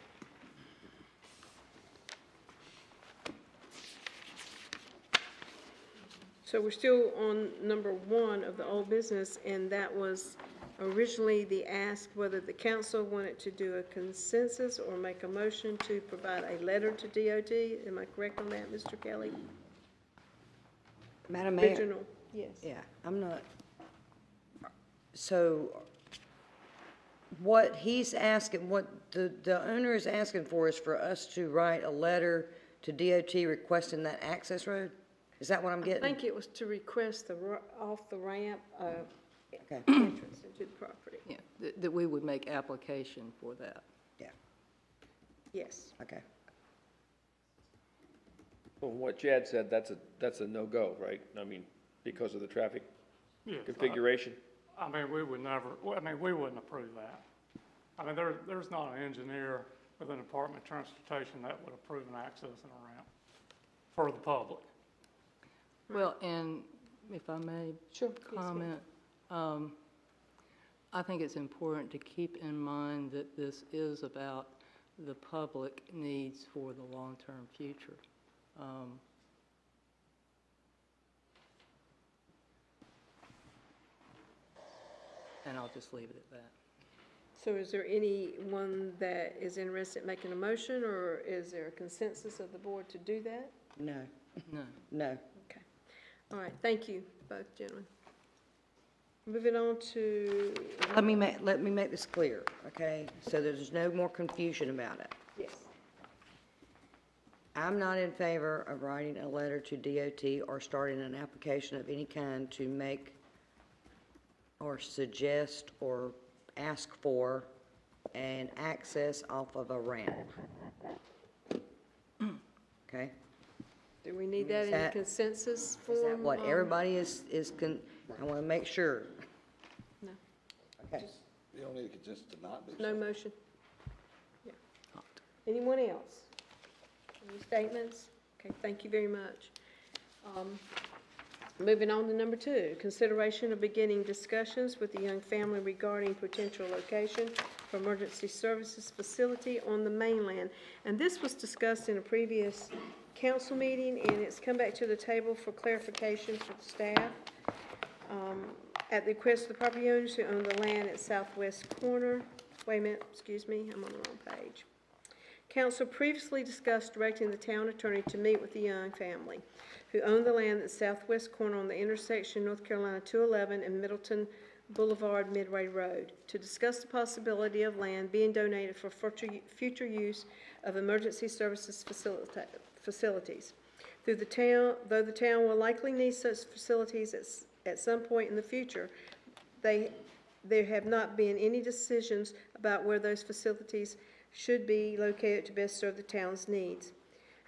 So we're still on number 1 of the old business, and that was originally the ask whether the council wanted to do a consensus or make a motion to provide a letter to DOT. Am I correct on that, Mr. Kelly? Madam Mayor? Original, yes. Yeah, I'm not, so what he's asking, what the owner is asking for is for us to write a letter to DOT requesting that access road? Is that what I'm getting? I think it was to request off the ramp Okay. entrance into the property. Yeah, that we would make application for that. Yeah, Yes. okay. Well, what Chad said, that's a no-go, right? I mean, because of the traffic Yes, configuration? I mean, we would never, we wouldn't approve that. I mean, there's not an engineer within the Department of Transportation that would approve an access and a ramp for the public. Well, and if I may Sure. comment, I think it's important to keep in mind that this is about the public needs for the long-term future. And I'll just leave it at that. So is there anyone that is interested in making a motion, or is there a consensus of the board to do that? No, No. no. Okay. All right, thank you, both gentlemen. Moving on to. Let me make this clear, okay? So there's no more confusion about it. Yes. I'm not in favor of writing a letter to DOT or starting an application of any kind to make or suggest or ask for an access off of a ramp. Okay? Do we need that in the consensus form? Is that what everybody is I want to make sure. No. Okay. You don't need a consensus to not do so. No motion? Yeah. Anyone else? Any statements? Okay, thank you very much. Moving on to number 2, consideration of beginning discussions with the young family regarding potential location for emergency services facility on the mainland. And this was discussed in a previous council meeting, and it's come back to the table for clarification for the staff. At the request of the property owners who own the land at southwest corner. Wait a minute, excuse me, I'm on the wrong page. Council previously discussed directing the town attorney to meet with the young family who own the land at the southwest corner on the intersection North Carolina 211 and Middleton Boulevard Midway Road, to discuss the possibility of land being donated for future use of emergency services facilities. Though the town will likely need such facilities at some point in the future, there have not been any decisions about where those facilities should be located to best serve the town's needs.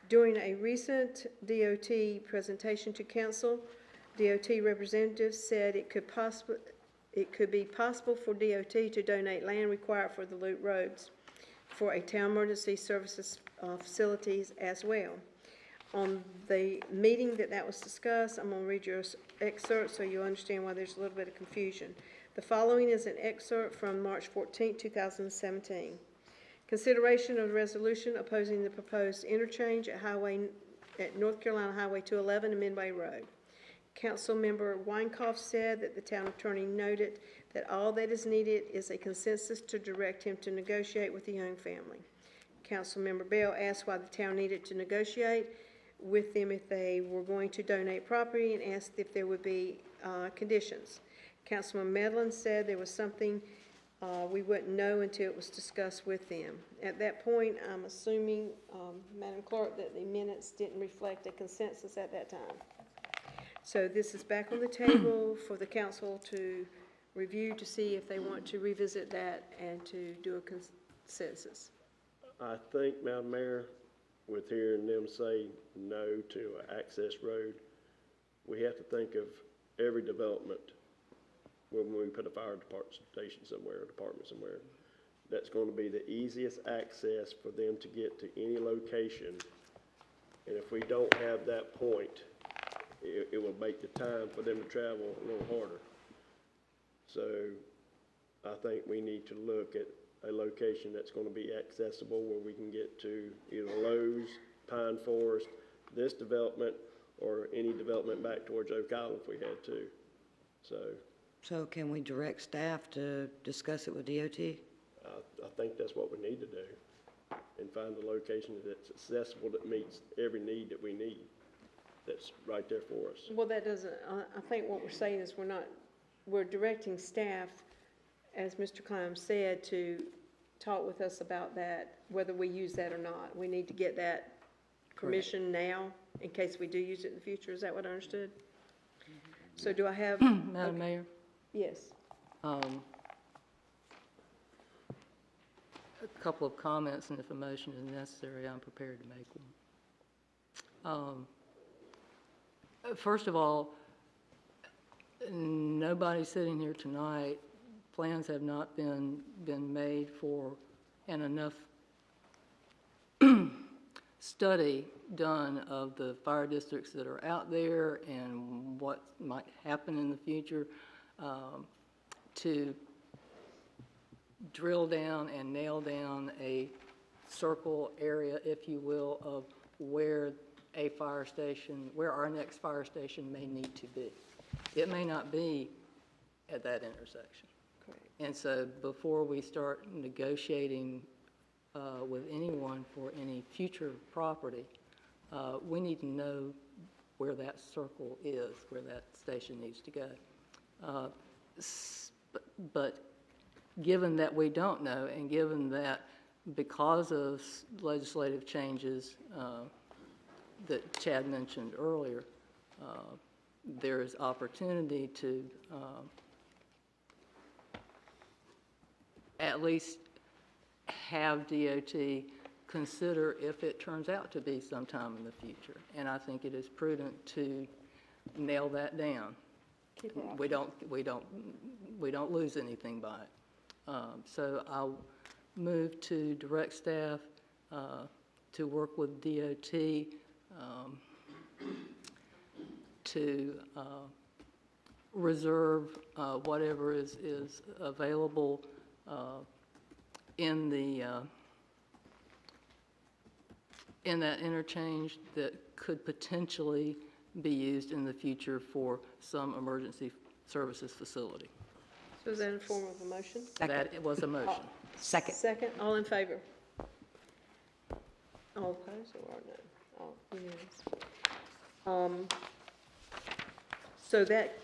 During a recent DOT presentation to council, DOT representatives said it could be possible for DOT to donate land required for the loop roads for a town emergency services facilities as well. On the meeting that was discussed, I'm going to read your excerpt so you'll understand why there's a little bit of confusion. The following is an excerpt from March 14, 2017. Consideration of a resolution opposing the proposed interchange at North Carolina Highway 211 and Midway Road. Councilmember Weinkauf said that the town attorney noted that all that is needed is a consensus to direct him to negotiate with the Young family. Councilmember Bell asked why the town needed to negotiate with them if they were going to donate property and asked if there would be conditions. Councilman Medlin said there was something we wouldn't know until it was discussed with them. At that point, I'm assuming, Madam Clerk, that the minutes didn't reflect a consensus at that time. So this is back on the table for the council to review to see if they want to revisit that and to do a consensus. I think, Madam Mayor, with hearing them say no to an access road, we have to think of every development when we put a fire department station somewhere, a department somewhere. That's going to be the easiest access for them to get to any location. And if we don't have that point, it will make the time for them to travel a little harder. So I think we need to look at a location that's going to be accessible where we can get to either Lowe's, Pine Forest, this development, or any development back towards Oak Island if we had to. So can we direct staff to discuss it with DOT? I think that's what we need to do, and find a location that's accessible, that meets every need that we need, that's right there for us. Well, that doesn't, I think what we're saying is we're directing staff, as Mr. Klein said, to talk with us about that, whether we use that or not. We need to get that permission now, in case we do use it in the future. Is that what I understood? So do I have? Madam Mayor? Yes. A couple of comments, and if a motion is necessary, I'm prepared to make one. First of all, nobody sitting here tonight, plans have not been made for, and enough study done of the fire districts that are out there and what might happen in the future to drill down and nail down a circle area, if you will, of where a fire station, where our next fire station may need to be. It may not be at that intersection. Correct. And so before we start negotiating with anyone for any future property, we need to know where that circle is, where that station needs to go. But given that we don't know, and given that because of legislative changes that Chad mentioned earlier, there is opportunity to at least have DOT consider if it turns out to be sometime in the future. And I think it is prudent to nail that down. We don't lose anything by it. So I'll move to direct staff to work with DOT to reserve whatever is available in that interchange that could potentially be used in the future for some emergency services facility. So is that in the form of a motion? That was a motion. Second. Second, all in favor? All opposed or none? All unanimous. So that,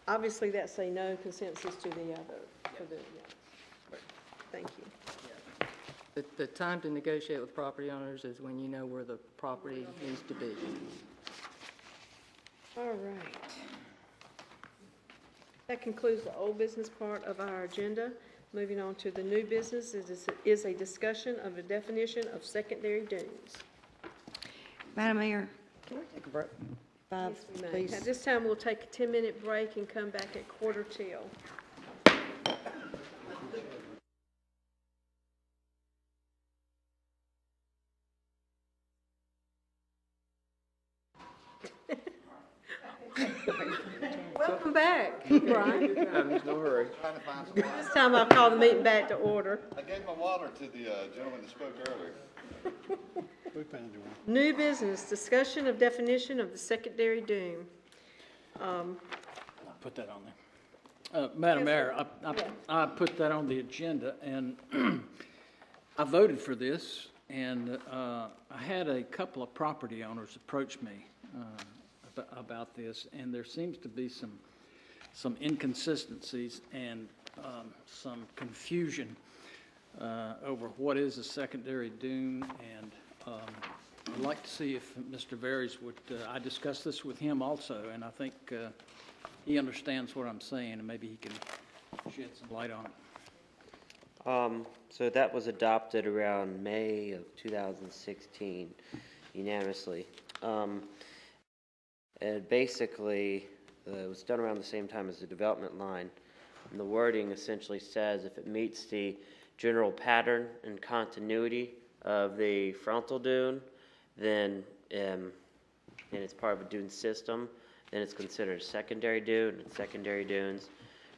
obviously, that's a no consensus to the other, for the, yeah. Thank you. The time to negotiate with property owners is when you know where the property needs to be. All right. That concludes the old business part of our agenda. Moving on to the new business is a discussion of the definition of secondary dunes. Madam Mayor, can we take a break? Yes, we may. Please. At this time, we'll take a 10-minute break and come back at 11:45. Welcome back, Brian. There's no hurry. Trying to find some water. This time I'll call the meeting back to order. I gave my water to the gentleman that spoke earlier. We found you one. New business, discussion of definition of the secondary dune. I'll put that on there. Madam Mayor, I put that on the agenda, and I voted for this, and I had a couple of property owners approach me about this, and there seems to be some inconsistencies and some confusion over what is a secondary dune, and I'd like to see if Mr. Veres would, I discussed this with him also, and I think he understands what I'm saying, and maybe he can shed some light on it. So that was adopted around May of 2016 unanimously. And basically, it was done around the same time as the development line. And the wording essentially says if it meets the general pattern and continuity of the frontal dune, then and it's part of a dune system, then it's considered a secondary dune, and secondary dunes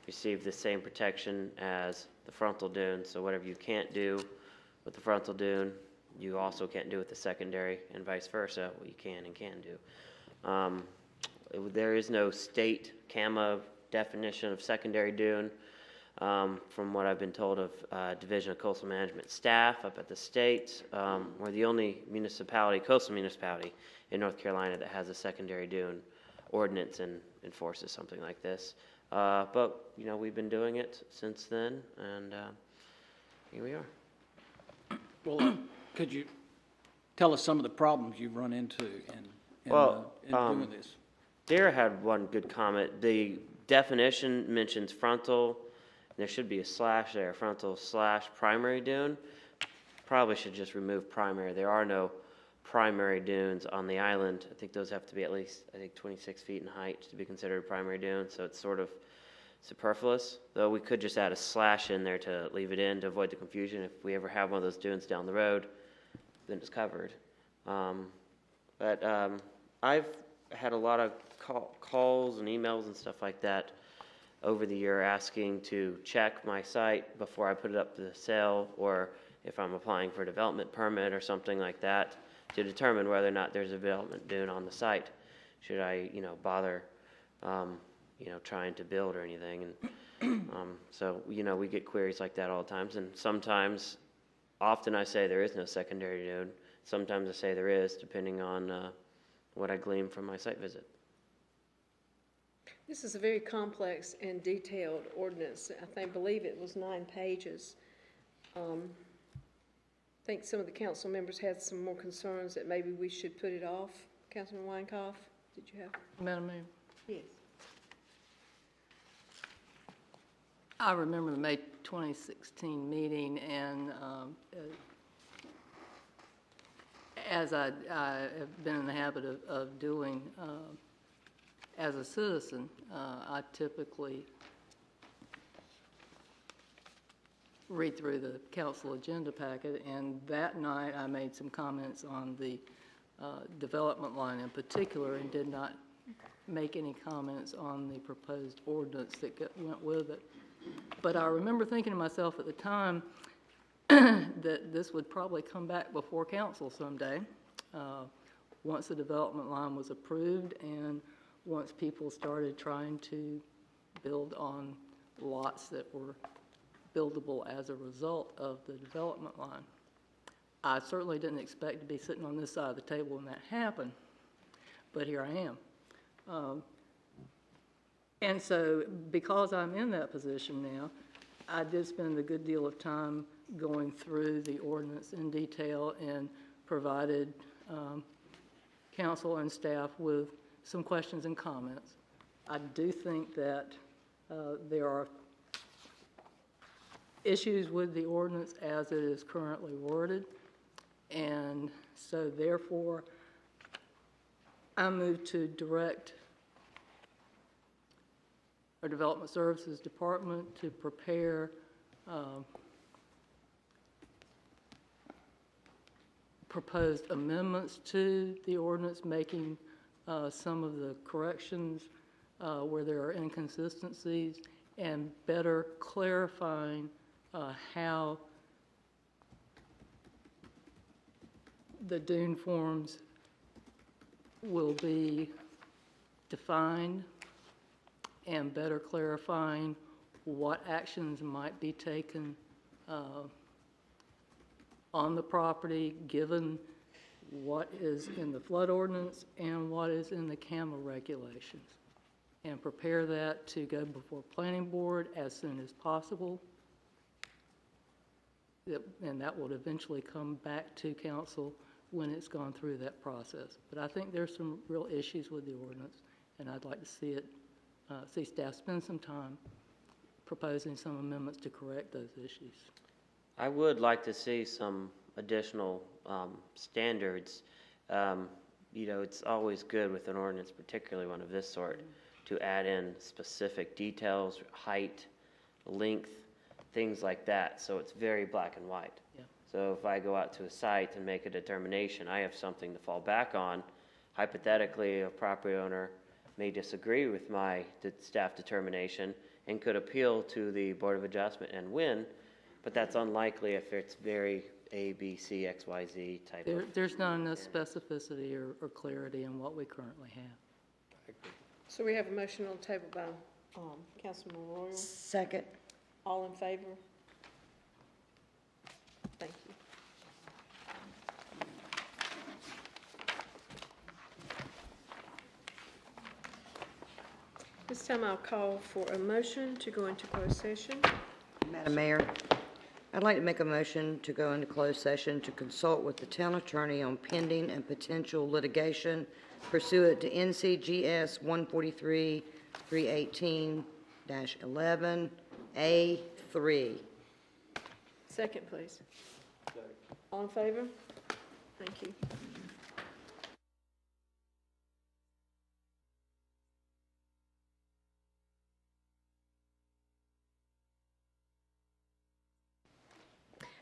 receive the same protection as the frontal dune. So whatever you can't do with the frontal dune, you also can't do with the secondary, and vice versa, what you can and can do. There is no state CAMA definition of secondary dune. From what I've been told of Division of Coastal Management staff up at the state, we're the only municipality, coastal municipality in North Carolina that has a secondary dune ordinance and enforces something like this. But, you know, we've been doing it since then, and here we are. Well, could you tell us some of the problems you've run into in doing this? Dara had one good comment. The definition mentions frontal. There should be a slash there, frontal / primary dune. Probably should just remove primary. There are no primary dunes on the island. I think those have to be at least, 26 feet in height to be considered a primary dune, so it's sort of superfluous. Though we could just add a slash in there to leave it in to avoid the confusion. If we ever have one of those dunes down the road, then it's covered. But I've had a lot of calls and emails and stuff like that over the year asking to check my site before I put it up to sale, or if I'm applying for a development permit or something like that, to determine whether or not there's a development dune on the site. Should I, bother, trying to build or anything? And so, we get queries like that all the time. And sometimes, often I say there is no secondary dune. Sometimes I say there is, depending on what I glean from my site visit. This is a very complex and detailed ordinance. I believe it was 9 pages. I think some of the council members had some more concerns that maybe we should put it off. Councilman Weinkoff, did you have? Madam Mayor? Yes. I remember the May 2016 meeting, and as I have been in the habit of doing as a citizen, I typically read through the council agenda packet, and that night I made some comments on the development line in particular, and did not make any comments on the proposed ordinance that went with it. But I remember thinking to myself at the time that this would probably come back before council someday, once the development line was approved and once people started trying to build on lots that were buildable as a result of the development line. I certainly didn't expect to be sitting on this side of the table when that happened, but here I am. And so, because I'm in that position now, I did spend a good deal of time going through the ordinance in detail and provided council and staff with some questions and comments. I do think that there are issues with the ordinance as it is currently worded, and so therefore, I move to direct our Development Services Department to prepare proposed amendments to the ordinance, making some of the corrections where there are inconsistencies, and better clarifying how the dune forms will be defined, and better clarifying what actions might be taken on the property, given what is in the flood ordinance and what is in the CAMA regulations, and prepare that to go before planning board as soon as possible. And that will eventually come back to council when it's gone through that process. But I think there's some real issues with the ordinance, and I'd like to see it, see staff spend some time proposing some amendments to correct those issues. I would like to see some additional standards. You know, it's always good with an ordinance, particularly one of this sort, to add in specific details, height, length, things like that, so it's very black and white. Yeah. So if I go out to a site and make a determination, I have something to fall back on. Hypothetically, a property owner may disagree with my staff determination and could appeal to the Board of Adjustment and win, but that's unlikely if it's very A, B, C, X, Y, Z type of. There's not enough specificity or clarity in what we currently have. So we have a motion on the table by Councilman Royal. Second. All in favor? Thank you. This time I'll call for a motion to go into closed session. Madam Mayor, I'd like to make a motion to go into closed session to consult with the town attorney on pending and potential litigation pursuant to NCGS 143-318-11A3. Second, please. All in favor? Thank you.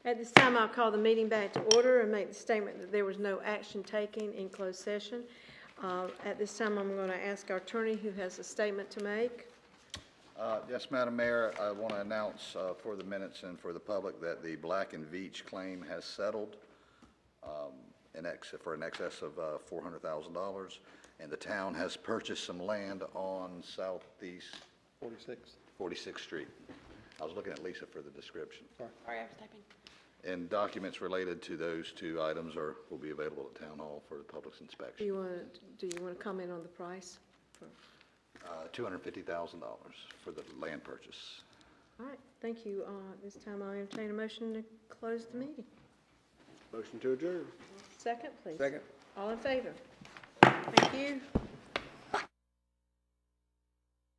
At this time, I'll call the meeting back to order and make the statement that there was no action taken in closed session. At this time, I'm going to ask our attorney who has a statement to make. Yes, Madam Mayor, I want to announce for the minutes and for the public that the Black and Veatch claim has settled for an excess of $400,000, and the town has purchased some land on southeast 46th Street. I was looking at Lisa for the description. Sorry, I was typing. And documents related to those two items will be available at Town Hall for the public's inspection. Do you want to comment on the price? $250,000 for the land purchase. All right, thank you. This time I'll entertain a motion to close the meeting. Motion to adjourn. Second, please. Second. All in favor? Thank you.